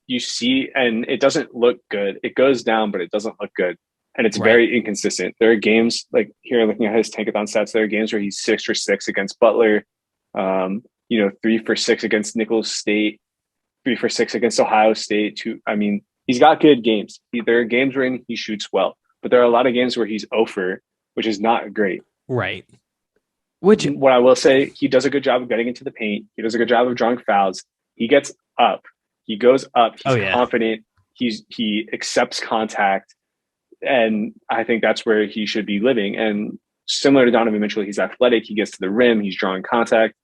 you see, and it doesn't look good. It goes down, but it doesn't look good. And it's very inconsistent. There are games like here, looking at his Tankathon stats, there are games where he's 6 for 6 against Butler. 3 for 6 against Nicholls State, 3 for 6 against Ohio State. He's got good games. There are games where he shoots well, but there are a lot of games where he's 0 for, which is not great. Right. What I will say, he does a good job of getting into the paint. He does a good job of drawing fouls. He gets up. He goes up. He's confident. He accepts contact. And I think that's where he should be living. And similar to Donovan Mitchell, he's athletic. He gets to the rim. He's drawing contact.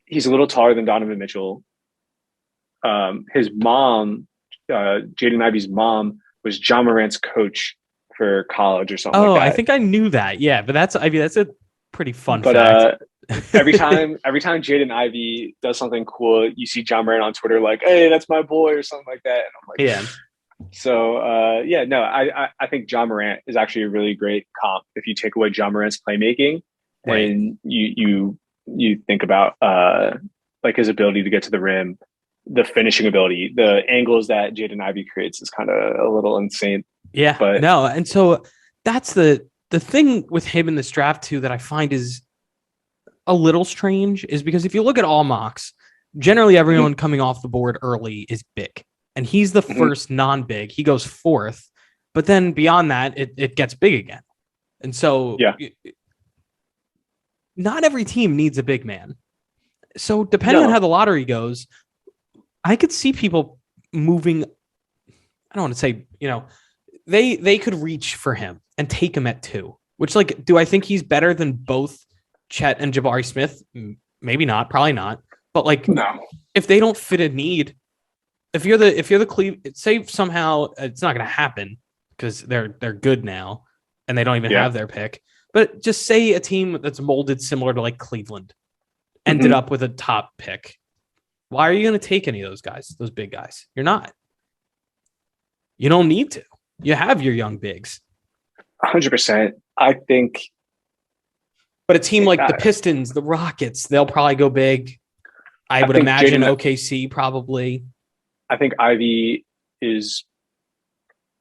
He's a little taller than Donovan Mitchell. His mom, Jaden Ivey's mom, was John Morant's coach for college or something like that. I think I knew that. Yeah, but that's a pretty fun fact. every time Jaden Ivey does something cool, you see John Morant on Twitter like, hey, that's my boy or something like that. And I'm like, yeah. So, I think John Morant is actually a really great comp if you take away John Morant's playmaking and you think about like his ability to get to the rim, the finishing ability, the angles that Jaden Ivey creates is kind of a little insane. Yeah, but no. And so that's the thing with him in this draft too, that I find is a little strange is because if you look at all mocks, generally everyone coming off the board early is big. And he's the first non-big. He goes 4th. But then beyond that, it gets big again. And so not every team needs a big man. So depending on how the lottery goes, I could see people moving. I don't want to say, they could reach for him and take him at 2. Which, like, do I think he's better than both Chet and Jabari Smith? Maybe not. Probably not. But, like, if they don't fit a need, if you're the Cleveland, say somehow it's not going to happen because they're good now and they don't even have their pick. But just say a team that's molded similar to like Cleveland ended up with a top pick. Why are you going to take any of those guys, those big guys? You're not. You don't need to. You have your young bigs. 100%. I think. But a team like the Pistons, the Rockets, they'll probably go big. I would imagine OKC probably. I think Ivy is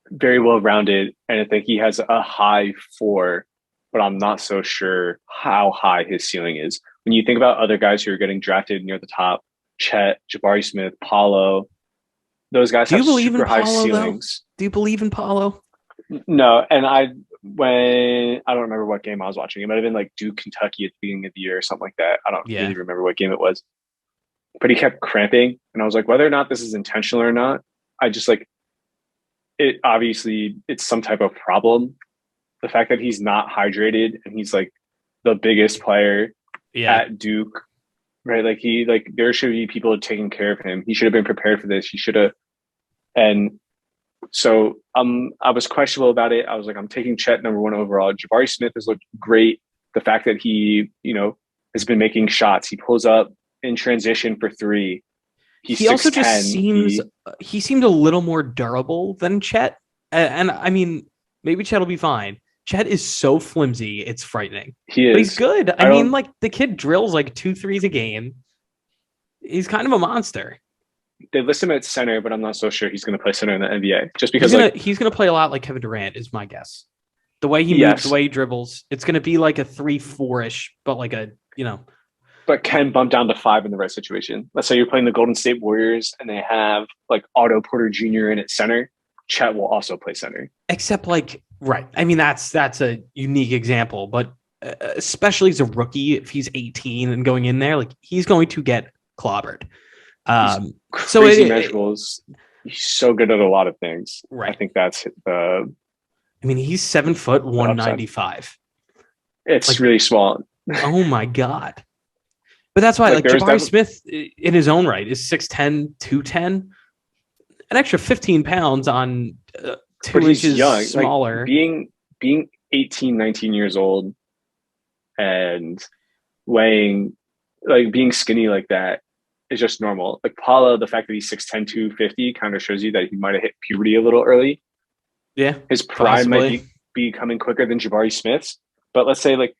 very well rounded, and I think he has a high 4, but I'm not so sure how high his ceiling is. When you think about other guys who are getting drafted near the top, Chet, Jabari Smith, Paulo, those guys have super high ceilings. Do you believe in Paulo? No, and I don't remember what game I was watching. It might have been like Duke, Kentucky at the beginning of the year or something like that. I don't really remember what game it was. But he kept cramping, and I was like, whether or not this is intentional or not, I just like it. Obviously, it's some type of problem. The fact that he's not hydrated and he's like the biggest player at Duke, right? Like there should be people taking care of him. He should have been prepared for this. He should have, and so I was questionable about it. I was like, I'm taking Chet number 1 overall. Jabari Smith has looked great. The fact that he, has been making shots. He pulls up in transition for 3. He also just seems he seemed a little more durable than Chet. And I mean, maybe Chet will be fine. Chet is so flimsy, it's frightening. He is. But he's good. I mean, like the kid drills like 2 threes a game. He's kind of a monster. They list him at center, but I'm not so sure he's going to play center in the NBA. Just because he's going to play a lot like Kevin Durant is my guess. The way he moves, the way he dribbles, it's going to be like a 3-4-ish, but like a But can bump down to 5 in the right situation. Let's say you're playing the Golden State Warriors and they have like Otto Porter Jr. in at center. Chet will also play center. Except right. I mean, that's a unique example, but especially as a rookie, if he's 18 and going in there, like he's going to get clobbered. Crazy measurables. He's so good at a lot of things. Right. I think that's the. I mean, he's 7 foot 195. It's really small. Oh my God. But that's why, like Jabari Smith, in his own right, is 6'10", 210, an extra 15 pounds on 2 inches young. Smaller. Like being 18, 19 years old and weighing, like being skinny like that is just normal. Like Paulo, the fact that he's 6'10", 250 kind of shows you that he might have hit puberty a little early. Yeah. His prime might be coming quicker than Jabari Smith's. But let's say like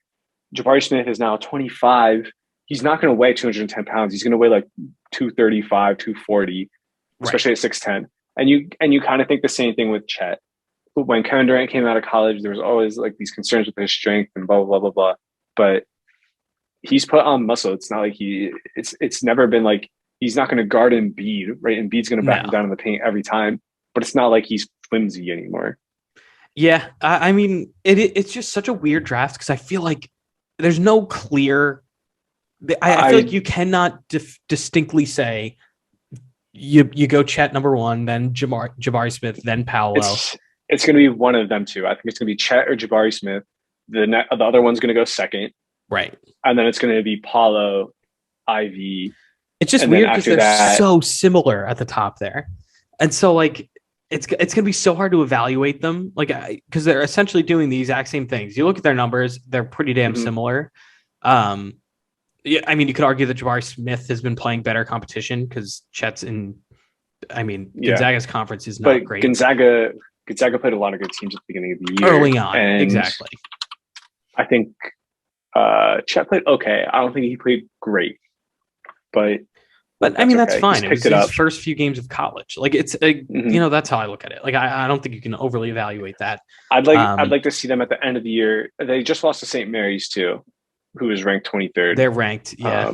Jabari Smith is now 25. He's not going to weigh 210 pounds. He's going to weigh like 235, 240, especially at 6'10". And you kind of think the same thing with Chet. When Kevin Durant came out of college, there was always like these concerns with his strength and blah, blah, blah, blah, blah. But he's put on muscle. It's not like it's never been like he's not going to guard Embiid, right? Embiid's going to back him down in the paint every time. But it's not like he's flimsy anymore. Yeah. I mean, it's just such a weird draft because I feel like there's no clear... I feel like you cannot distinctly say you go Chet number 1, then Jabari Smith, then Paolo. It's going to be one of them two. I think it's going to be Chet or Jabari Smith. The other one's going to go second, right? And then it's going to be Paolo, Ivy. It's just weird because they're so similar at the top there, and so like it's going to be so hard to evaluate them, like because they're essentially doing the exact same things. You look at their numbers; they're pretty damn similar. Yeah, I mean, you could argue that Jabari Smith has been playing better competition because Chet's in. I mean, Gonzaga's conference is not great. Gonzaga played a lot of good teams at the beginning of the year. Early on, exactly. I think Chet played okay. I don't think he played great, but I mean, that's fine. It was his first few games of college. Like it's that's how I look at it. Like I don't think you can overly evaluate that. I'd like to see them at the end of the year. They just lost to St. Mary's too, who is ranked 23rd. They're ranked, yeah.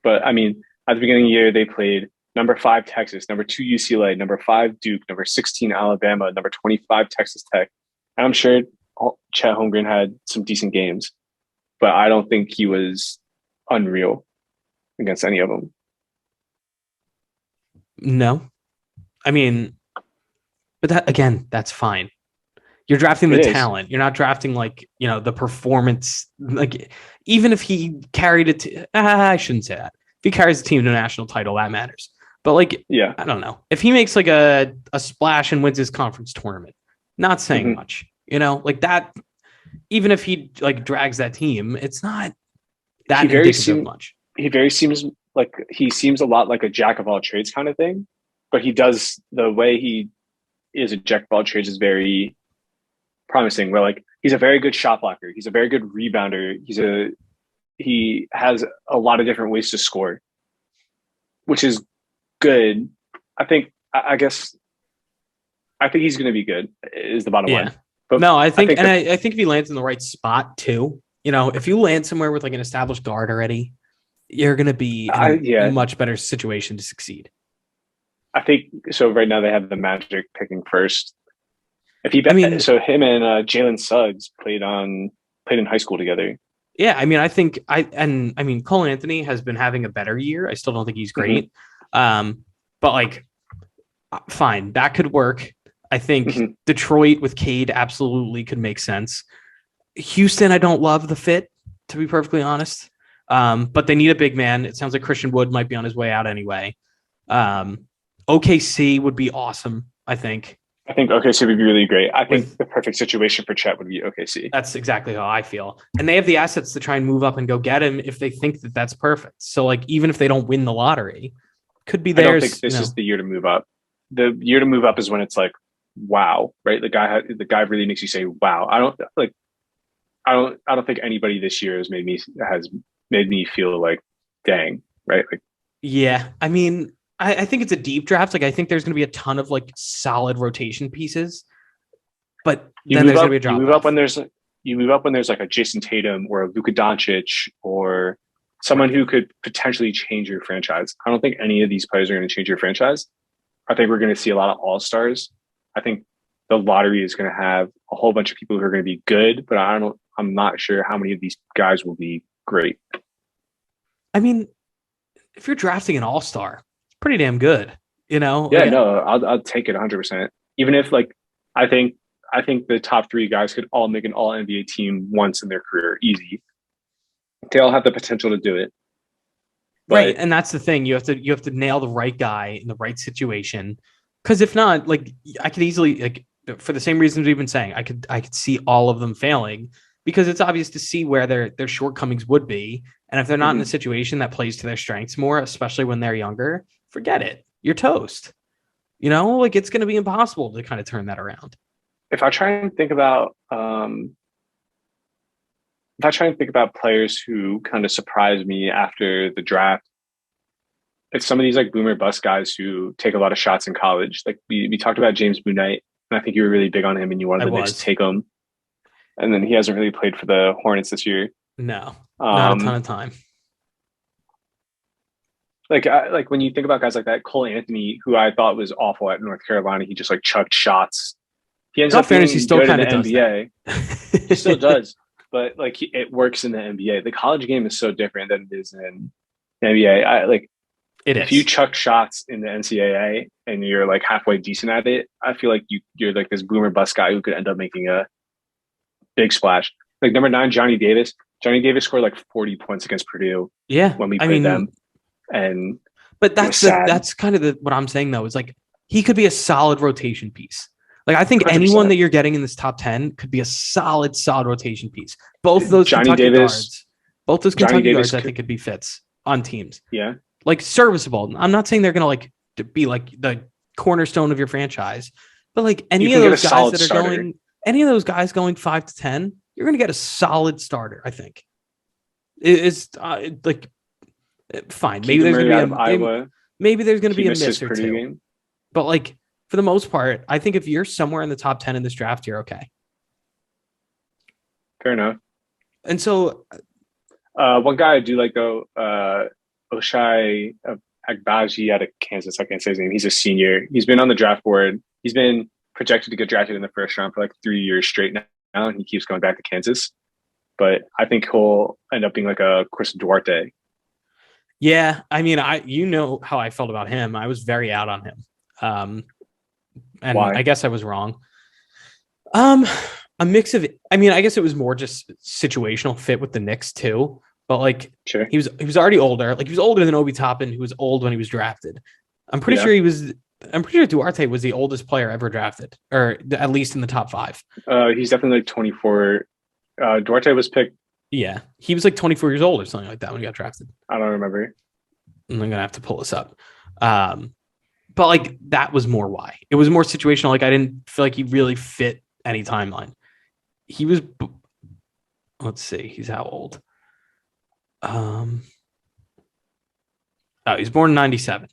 But I mean, at the beginning of the year, they played number 5 Texas, number 2 UCLA, number 5 Duke, number 16 Alabama, number 25 Texas Tech. And I'm sure Chet Holmgren had some decent games, but I don't think he was unreal against any of them. No, I mean, but that's fine. You're drafting the talent. You're not drafting the performance. Like even if he carried it to, I shouldn't say that. If he carries the team to a national title, that matters. But I don't know. If he makes like a splash and wins his conference tournament, not saying much, like that, even if he like drags that team, it's not that indicative much. He seems a lot like a jack of all trades kind of thing, but he does the way he is a jack of all trades is very promising. Where like he's a very good shot blocker, he's a very good rebounder, he has a lot of different ways to score, which is good. I think I guess I think he's going to be good. Is the bottom line. But no, I think I think if he lands in the right spot too, if you land somewhere with like an established guard already, you're going to be in a much better situation to succeed. I think so. Right now they have the Magic picking first. So him and Jalen Suggs played in high school together. Yeah, I think Cole Anthony has been having a better year. I still don't think he's great, but like, fine, that could work. I think Detroit with Cade absolutely could make sense. Houston, I don't love the fit, to be perfectly honest, but they need a big man. It sounds like Christian Wood might be on his way out anyway. OKC would be awesome, I think. I think OKC would be really great. I think the perfect situation for Chet would be OKC. That's exactly how I feel. And they have the assets to try and move up and go get him if they think that that's perfect. So, like, even if they don't win the lottery, could be theirs. I don't think this is the year to move up. The year to move up is when it's like, wow, right? The guy really makes you say, wow. I don't think anybody this year has made me feel like, dang, right? Like, yeah, I think it's a deep draft. Like, I think there's going to be a ton of like solid rotation pieces, but then there's going to be a drop. You move up when there's like a Jason Tatum or a Luka Doncic or someone who could potentially change your franchise. I don't think any of these players are going to change your franchise. I think we're going to see a lot of all-stars. I think the lottery is going to have a whole bunch of people who are going to be good, but I'm not sure how many of these guys will be great. If you're drafting an all-star, pretty damn good, Yeah, no, I'll take it 100%. Even if like, I think the top three guys could all make an all NBA team once in their career, easy. They all have the potential to do it. But, right. And that's the thing. You have to nail the right guy in the right situation. Cause if not, like I could easily, like for the same reasons we've been saying, I could see all of them failing because it's obvious to see where their shortcomings would be. And if they're not in a situation that plays to their strengths more, especially when they're younger, forget it. You're toast. Like it's going to be impossible to kind of turn that around. If I try and think about players who kind of surprise me after the draft, it's some of these like boomer bust guys who take a lot of shots in college. Like we talked about James Bouknight, and I think you were really big on him and you wanted the Knicks to take him. And then he hasn't really played for the Hornets this year. No, not a ton of time. Like when you think about guys like that, Cole Anthony, who I thought was awful at North Carolina, he just like chucked shots. He ends up being good in the NBA. He still does, but like it works in the NBA. The college game is so different than it is in the NBA. If you chuck shots in the NCAA and you're like halfway decent at it, I feel like you're like this boomer bust guy who could end up making a big splash. Like number 9, Johnny Davis. Johnny Davis scored like 40 points against Purdue. Yeah, when we played them. But that's kind of what I'm saying though, is like he could be a solid rotation piece. Like I think 100%. Anyone that you're getting in this top 10 could be a solid rotation piece. Both those Kentucky guards, I think could be fits on teams. Yeah. Like serviceable. I'm not saying they're going to like to be like the cornerstone of your franchise, but like any of those guys that are going, any of those guys going 5 to 10, you're going to get a solid starter. I think it's like fine. Maybe there's going to be maybe there's going to be a miss or two, game. But like for the most part, I think if you're somewhere in the top 10 in this draft, you're okay. Fair enough. And so, one guy I do like though, Oshai Agbaji out of Kansas. I can't say his name. He's a senior. He's been on the draft board. He's been projected to get drafted in the first round for like 3 years straight now, and he keeps going back to Kansas. But I think he'll end up being like a Chris Duarte. Yeah, I mean, how I felt about him. I was very out on him, and why? I guess I was wrong. A mix of, I mean, I guess it was more just situational fit with the Knicks too. But like, sure. he was already older. Like he was older than Obi Toppin, who was old when he was drafted. I'm pretty sure Duarte was the oldest player ever drafted, or at least in the top 5. He's definitely like 24. Duarte was picked. Yeah, he was like 24 years old or something like that when he got drafted. I don't remember. I'm gonna have to pull this up. But like that was more why. It was more situational. Like I didn't feel like he really fit any timeline. He was, let's see, he's how old? He's born in 97.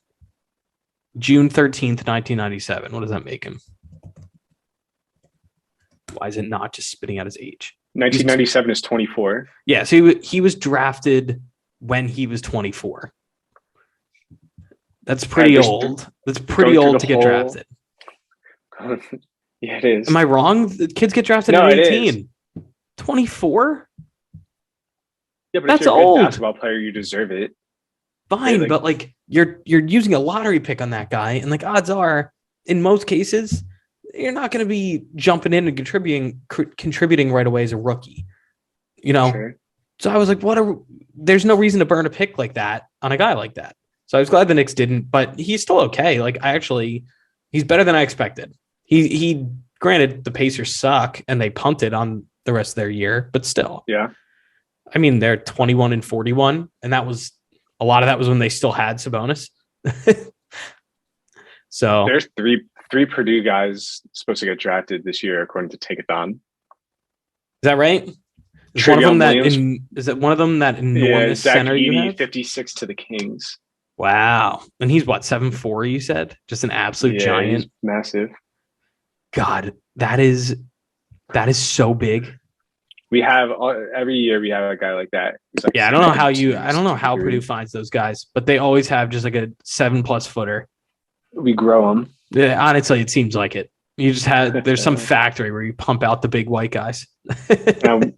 June 13th, 1997. What does that make him? Why is it not just spitting out his age? 1997 is 24. Yeah, so he was drafted when he was 24. That's pretty old. That's pretty old to get drafted. Yeah, it is. Am I wrong? The kids get drafted at 18. 24? Yeah, but that's if you're a old. good basketball player, you deserve it. Fine, but like you're using a lottery pick on that guy, and like odds are, in most cases, you're not going to be jumping in and contributing right away as a rookie. You know, sure. So I was like, there's no reason to burn a pick like that on a guy like that. So I was glad the Knicks didn't, but he's still okay. Like he's better than I expected. He granted the Pacers suck and they punted on the rest of their year, but still. Yeah. I mean, they're 21 and 41, and a lot of that was when they still had Sabonis. So there's three Purdue guys supposed to get drafted this year, according to Take It On. Is that right? Is one of them that enormous center you have? 56 to the Kings. Wow. And he's what, 7'4", you said? Just an absolute giant. He's massive. God, that is so big. We have every year we have a guy like that. Like I don't know how Purdue finds those guys, but they always have just like a 7+ footer. We grow them. Yeah, honestly, it seems like it. You just there's some factory where you pump out the big white guys. Think about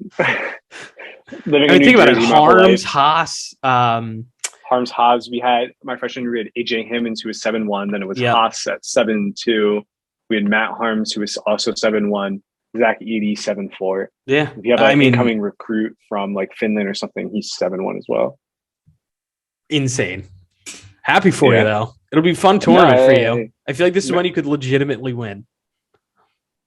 it. Harms, Haas. Harms, Haas. We had my freshman year, we had AJ Hammons, who was 7'1". Then it was Haas at 7'2". We had Matt Harms, who was also 7'1". Zach Edey, 7'4". Yeah. If you have an incoming recruit from like Finland or something, he's 7'1" as well. Insane. Happy for you though. It'll be a fun tournament for you. I feel like this is one you could legitimately win.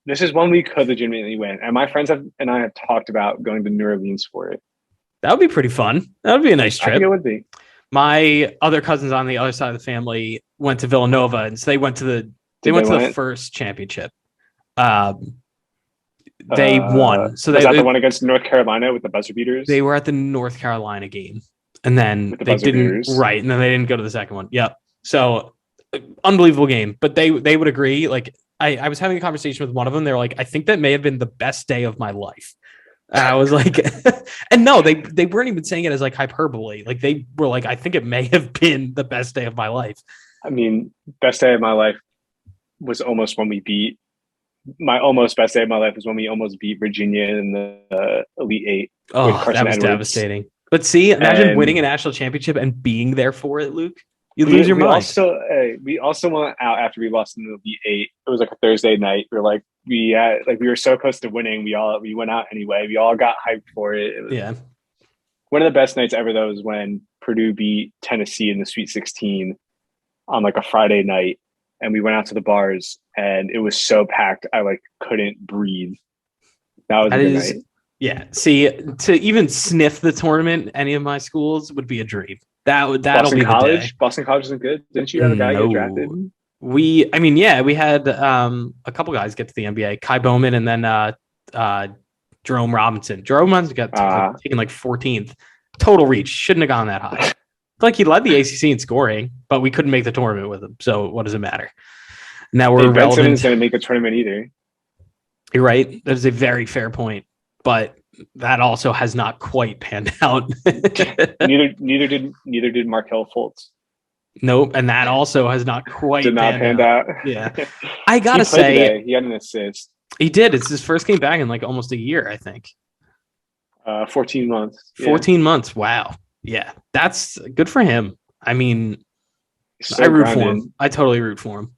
This is one we could legitimately win. And my friends and I have talked about going to New Orleans for it. That would be pretty fun. That would be a nice trip. I think it would be. My other cousins on the other side of the family went to Villanova, and so they went to the first championship. They won. So was that the one against North Carolina with the buzzer beaters? They were at the North Carolina game, and then they didn't. Right, and then they didn't go to the second one. Yep. So unbelievable game, but they would agree. Like I was having a conversation with one of them. They were like, I think that may have been the best day of my life. And I was like, and no, they weren't even saying it as like hyperbole. Like they were like, I think it may have been the best day of my life. I mean, best day of my life was almost when we beat. My almost best day of my life was when we almost beat Virginia in the Elite Eight. Oh, that was devastating. But see, imagine winning a national championship and being there for it, Luke. You lose your mind. We also went out after we lost in the Elite Eight. It was like a Thursday night. We were so close to winning. We went out anyway. We all got hyped for it. It was one of the best nights ever, though, was when Purdue beat Tennessee in the Sweet 16 on like a Friday night. And we went out to the bars, and it was so packed, I couldn't breathe. That was a good night. Yeah. See, to even sniff the tournament, any of my schools would be a dream. That'll be college. The day. Boston College isn't good. Didn't you have a guy get drafted? We had a couple guys get to the NBA. Kai Bowman and then Jerome Robinson. Jerome Robinson got taken like 14th. Total reach. Shouldn't have gone that high. Like he led the ACC in scoring, but we couldn't make the tournament with him. So what does it matter? Now we're relevant. Ben Simmons going to make the tournament either. You're right. That is a very fair point, but that also has not quite panned out. neither did Markelle Fultz. Nope, and that also has not quite panned out. Yeah, I gotta say, today. He had an assist. He did. It's his first game back in like almost a year, I think. 14 months. 14 months. Wow. Yeah, that's good for him. I mean, so I root for him. I totally root for him.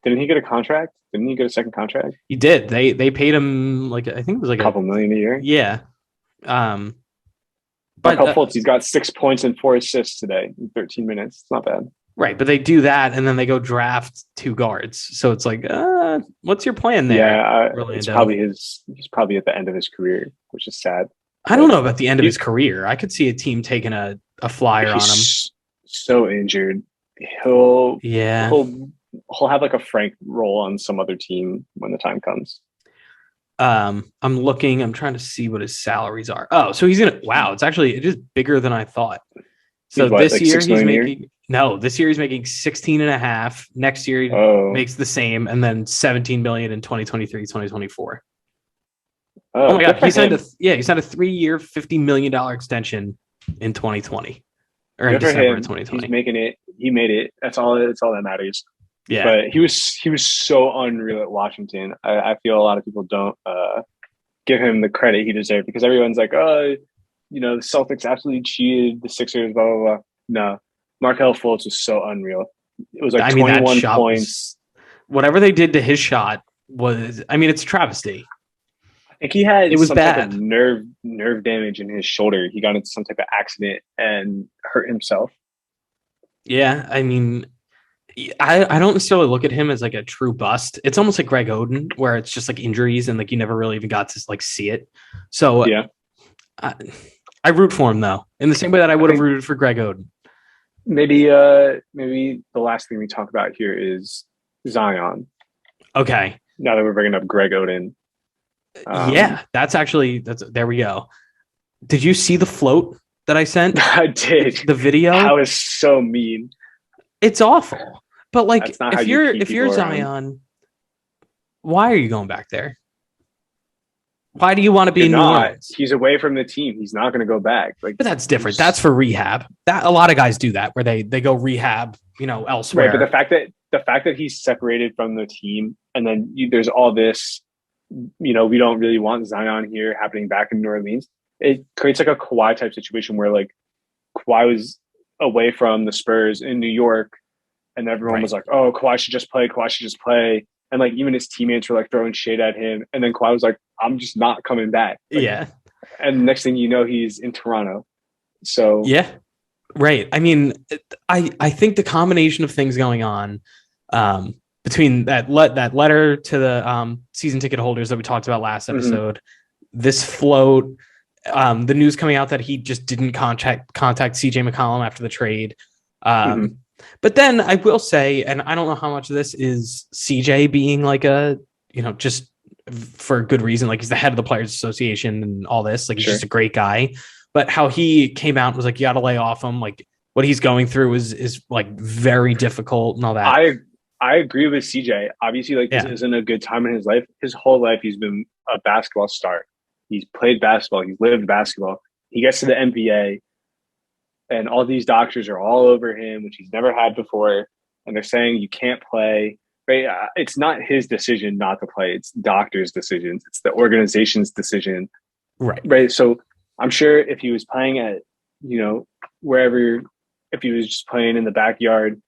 Didn't he get a contract? Didn't he get a second contract? He did. They paid him like I think it was like a couple million a year. Yeah. But Fultz, he's got 6 points and 4 assists today in 13 minutes. It's not bad. Right, but they do that and then they go draft 2 guards. So it's like, what's your plan there? Yeah, it's probably he's probably at the end of his career, which is sad. I don't know about the end of his career. I could see a team taking a flyer on him. So injured. He'll he'll have like a Frank role on some other team when the time comes. I'm trying to see what his salaries are. Oh, so it is bigger than I thought. So He's what, this like year 6 he's million a year? making this year he's making 16 and a half. Next year he Oh, makes the same, and then 17 million in 2023, 2024. Oh oh, my good god, for him. he signed a 3-year, $50 million extension in 2020 or in Good for December of him. He's 2020. making it. He made it. That's all. That's all that matters. Yeah. But he was so unreal at Washington. I feel a lot of people don't give him the credit he deserved because everyone's like, oh, the Celtics absolutely cheated the Sixers, blah blah blah. No, Markelle Fultz was so unreal. It was like I mean, that 21 shot points. whatever they did to his shot was, I mean, it's a travesty. I think he had It was some type of bad. nerve damage in his shoulder. He got into some type of accident and hurt himself. Yeah. I mean, I don't necessarily look at him as like a true bust. It's almost like Greg Oden, where it's just like injuries and like you never really even got to like see it. So Yeah, I root for him though, in the same way that I would have rooted for Greg Oden. maybe the last thing we talk about here is Zion. Okay. Now that we're bringing up Greg Oden, Yeah, that's there we go. Did you see the float that I sent? I did. The video? That was so mean. It's awful. But like if you're Zion, why are you going back there? Why do you want to be in New Orleans? He's away from the team. He's not going to go back. But that's different. That's for rehab. That a lot of guys do that where they go rehab, elsewhere. Right, but the fact that he's separated from the team and then there's all this, we don't really want Zion here happening back in New Orleans. It creates like a Kawhi type situation where like Kawhi was away from the Spurs in New York and everyone was like, oh, Kawhi should just play. Kawhi should just play. And like even his teammates were like throwing shade at him. And then Kawhi was like, I'm just not coming back. Like, yeah. And next thing you know, he's in Toronto. So yeah, right. I mean, I think the combination of things going on between that letter to the season ticket holders that we talked about last episode, this float, the news coming out that he just didn't contact CJ McCollum after the trade. But then I will say, and I don't know how much of this is CJ being like just for a good reason, like he's the head of the Players Association and all this, like he's just a great guy, but how he came out and was like, you got to lay off him. Like what he's going through is like very difficult and all that. I agree with CJ. Obviously, like this isn't a good time in his life. His whole life, he's been a basketball star. He's played basketball. He's lived basketball. He gets to the NBA and all these doctors are all over him, which he's never had before. And they're saying you can't play. Right? It's not his decision not to play. It's doctors' decisions. It's the organization's decision. Right. So I'm sure if he was playing at, wherever, if he was just playing in the backyard,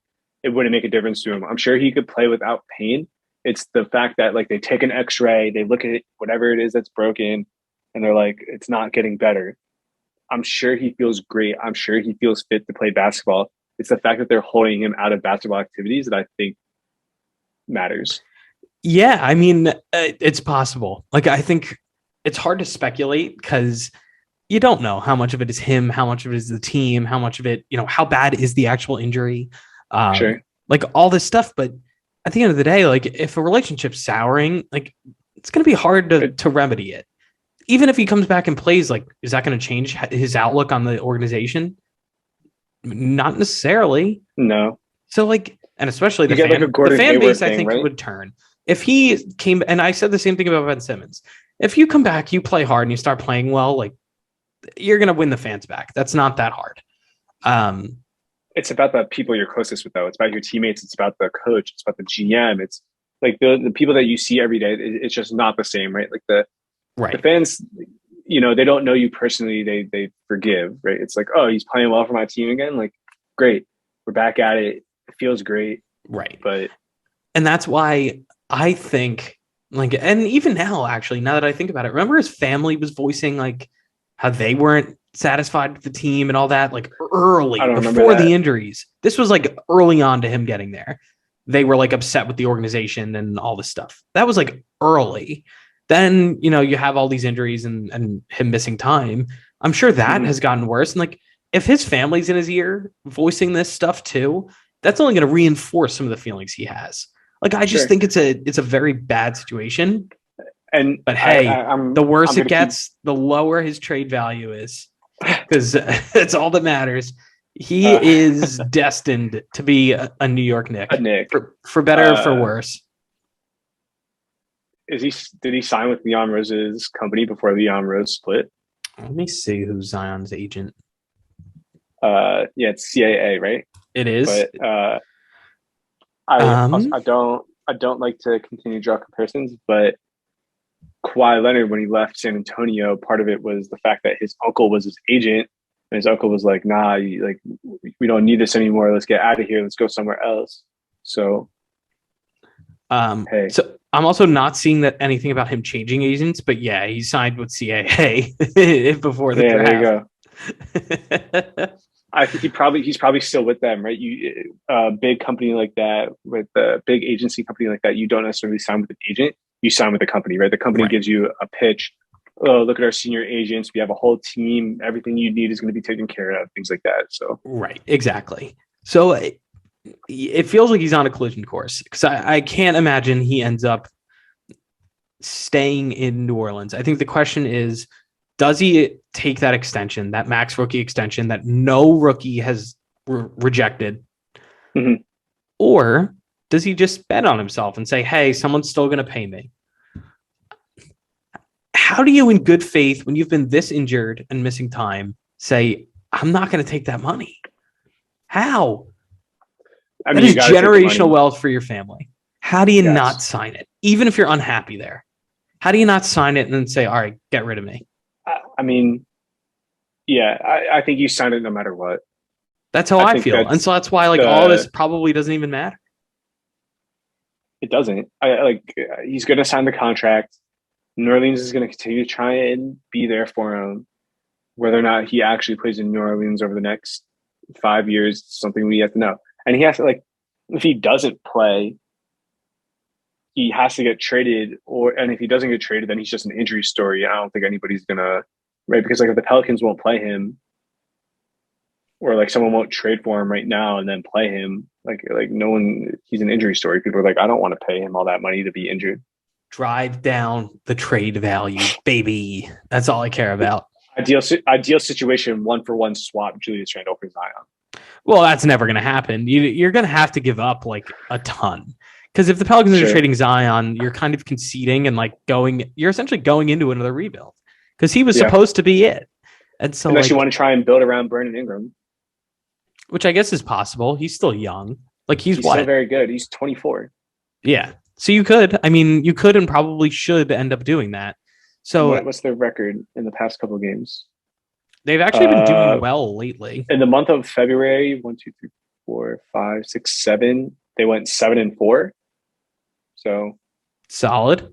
it wouldn't make a difference to him. I'm sure he could play without pain. It's the fact that like they take an x-ray, they look at whatever it is that's broken, and they're like, it's not getting better. I'm sure he feels great. I'm sure he feels fit to play basketball. It's the fact that they're holding him out of basketball activities that I think matters. Yeah, I mean, it's possible. Like, I think it's hard to speculate because you don't know how much of it is him, how much of it is the team, how much of it, how bad is the actual injury, like all this stuff. But at the end of the day, like if a relationship's souring, like it's going to be hard to remedy it. Even if he comes back and plays, like, is that going to change his outlook on the organization? Not necessarily. No. So like, and especially the fan base, I think would turn. If he came, and I said the same thing about Ben Simmons. If you come back, you play hard and you start playing well, like you're going to win the fans back. That's not that hard. It's about the people you're closest with though. It's about your teammates. It's about the coach. It's about the GM. It's like the people that you see every day. It's just not the same, right? Like the fans, they don't know you personally. They forgive, right? It's like, oh, he's playing well for my team again. Like, great. We're back at it. It feels great. Right. And that's why I think like, and even now, actually, now that I think about it, remember his family was voicing like how they weren't satisfied with the team and all that, like early before the injuries. This was like early on to him getting there. They were like upset with the organization and all this stuff. That was like early. Then, you have all these injuries and him missing time. I'm sure that has gotten worse. And like, if his family's in his ear voicing this stuff too, that's only going to reinforce some of the feelings he has. Like, I just think it's a very bad situation. But hey, the worse it gets, the lower his trade value is, because that's all that matters. He is destined to be a New York Knick, for better or for worse. Did he sign with Leon Rose's company before Leon Rose split? Let me see who's Zion's agent. It's CAA, right? It is. But I don't like to continue to draw comparisons, but Kawhi Leonard, when he left San Antonio, part of it was the fact that his uncle was his agent, and his uncle was like, "Nah, we don't need this anymore. Let's get out of here. Let's go somewhere else." So, So I'm also not seeing that anything about him changing agents, but yeah, he signed with CAA before the draft. There you go. I think he's probably still with them, right? Big company like that, with a big agency company like that, you don't necessarily sign with an agent. You sign with the company, right? The company gives you a pitch. Oh, look at our senior agents. We have a whole team. Everything you need is going to be taken care of. Things like that. So right, exactly. So it feels like he's on a collision course, because I can't imagine he ends up staying in New Orleans. I think the question is, does he take that extension, that max rookie extension that no rookie has rejected? Mm-hmm. Or does he just bet on himself and say, hey, someone's still going to pay me? How do you, in good faith, when you've been this injured and missing time, say, I'm not going to take that money? How? I mean, that is generational wealth for your family. How do you not sign it? Even if you're unhappy there, how do you not sign it and then say, all right, get rid of me? I mean, yeah, I think you sign it no matter what. That's how I feel. And so that's why all this probably doesn't even matter. It doesn't. He's going to sign the contract. New Orleans is going to continue to try and be there for him. Whether or not he actually plays in New Orleans over the next 5 years is something we have to know. And he has to, if he doesn't play, he has to get traded, and if he doesn't get traded, then he's just an injury story. I don't think anybody's gonna, right? Because if the Pelicans won't play him, or someone won't trade for him right now and then play him, no one, he's an injury story. People are like, I don't want to pay him all that money to be injured. Drive down the trade value, baby. That's all I care about. Ideal situation, 1-for-1 swap Julius Randle for Zion. Well, that's never going to happen. You're going to have to give up a ton. Because if the Pelicans are trading Zion, you're kind of conceding and you're essentially going into another rebuild, because he was supposed to be it. And so, unless you want to try and build around Brandon Ingram, which I guess is possible. He's still young. He's still very good. He's 24. Yeah. So you could and probably should end up doing that. So what's their record in the past couple of games? They've actually been doing well lately. In the month of February, 1, 2, 3, 4, 5, 6, 7, they went 7-4. So solid.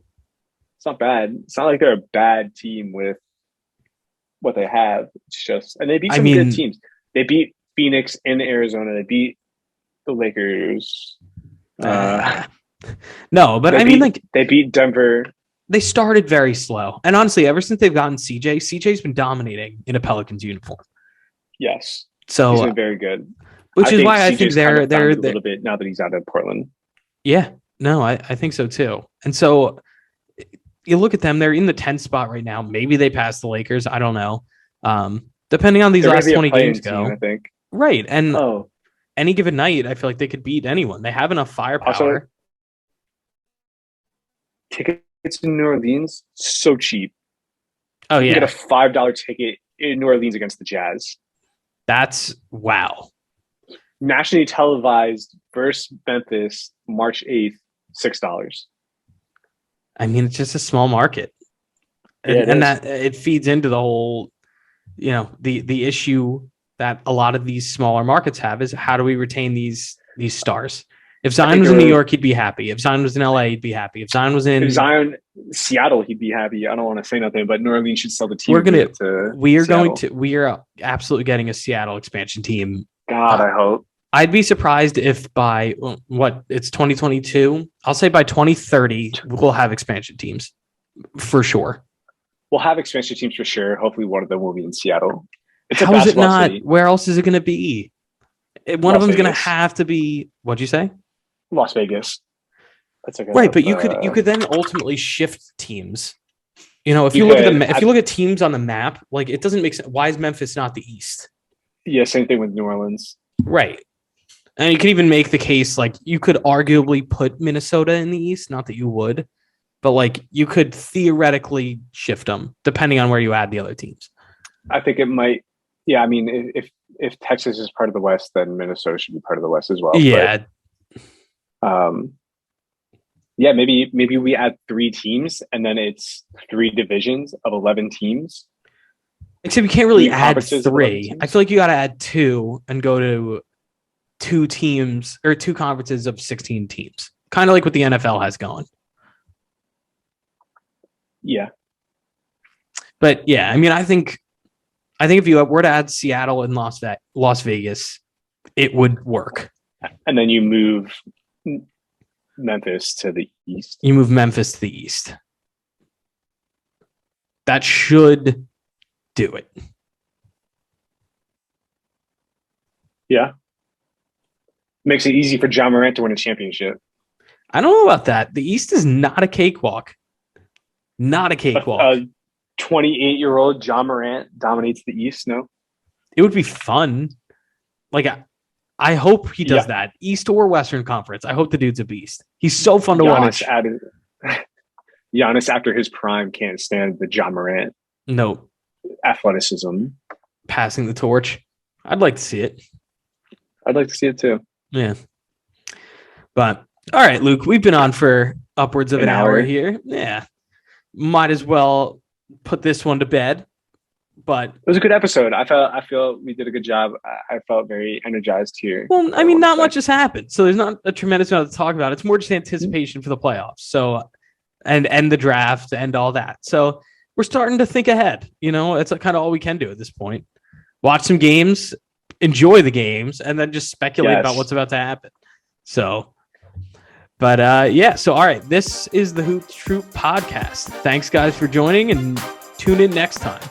It's not bad. It's not like they're a bad team with what they have. It's just, and they beat some good teams. They beat Phoenix in Arizona. They beat the Lakers. No, but they beat Denver. They started very slow, and honestly, ever since they've gotten CJ's been dominating in a Pelicans uniform. Yes, so he's been very good. Which is why I think they're a little bit now that he's out of Portland. Yeah, no, I think so too. And so you look at them; they're in the 10th spot right now. Maybe they pass the Lakers. I don't know. Depending on these last 20 games go, I think. Right, and any given night, I feel like they could beat anyone. They have enough firepower. Also, tickets in New Orleans so cheap. Oh, you get a $5 ticket in New Orleans against the Jazz. That's wow. Nationally televised versus Memphis, March 8th, $6. I mean, it's just a small market, and that it feeds into the whole, the issue that a lot of these smaller markets have is, how do we retain these stars? If Zion was in New York, he'd be happy. If Zion was in LA, he'd be happy. If Zion was in Seattle, he'd be happy. I don't want to say nothing, but New Orleans should sell the team. We are absolutely getting a Seattle expansion team. God, I hope. I'd be surprised if by it's 2022. I'll say by 2030 we'll have expansion teams for sure. We'll have expansion teams for sure. Hopefully, one of them will be in Seattle. How is it not? City. Where else is it going to be? One of them's going to have to be, what'd you say? Las Vegas. That's right, but you could then ultimately shift teams. If you look at teams on the map, like it doesn't make sense. Why is Memphis not the East? Yeah, same thing with New Orleans. Right. And you could even make the case like you could arguably put Minnesota in the East, not that you would, but like you could theoretically shift them depending on where you add the other teams. I think it might. Yeah, I mean, if Texas is part of the West, then Minnesota should be part of the West as well. Yeah. But, yeah, maybe we add 3 teams and then it's 3 divisions of 11 teams. Except you can't really add 3. I feel like you got to add 2 and go to 2 teams or 2 conferences of 16 teams. Kind of like what the NFL has going. Yeah. But yeah, I mean, I think if you were to add Seattle and Las Vegas, it would work. And then you move Memphis to the East. You move Memphis to the East. That should do it. Yeah. Makes it easy for Ja Morant to win a championship. I don't know about that. The East is not a cakewalk. Not a cakewalk. 28-year-old Ja Morant dominates the East, no? It would be fun. Like, I hope he does that. East or Western Conference. I hope the dude's a beast. He's so fun to watch. Giannis, after his prime, can't stand the Ja Morant. No. Athleticism. Passing the torch. I'd like to see it. I'd like to see it too. Yeah. But, all right, Luke, we've been on for upwards of an hour here. Yeah. Might as well put this one to bed. But it was a good episode. I feel we did a good job. I felt very energized here. Well, I mean, not much has happened, so there's not a tremendous amount to talk about. It's more just anticipation for the playoffs. So, and the draft and all that. So we're starting to think ahead. It's kind of all we can do at this point. Watch some games, enjoy the games, and then just speculate about what's about to happen. So, but yeah. So all right, this is the Hoop Troop podcast. Thanks, guys, for joining, and tune in next time.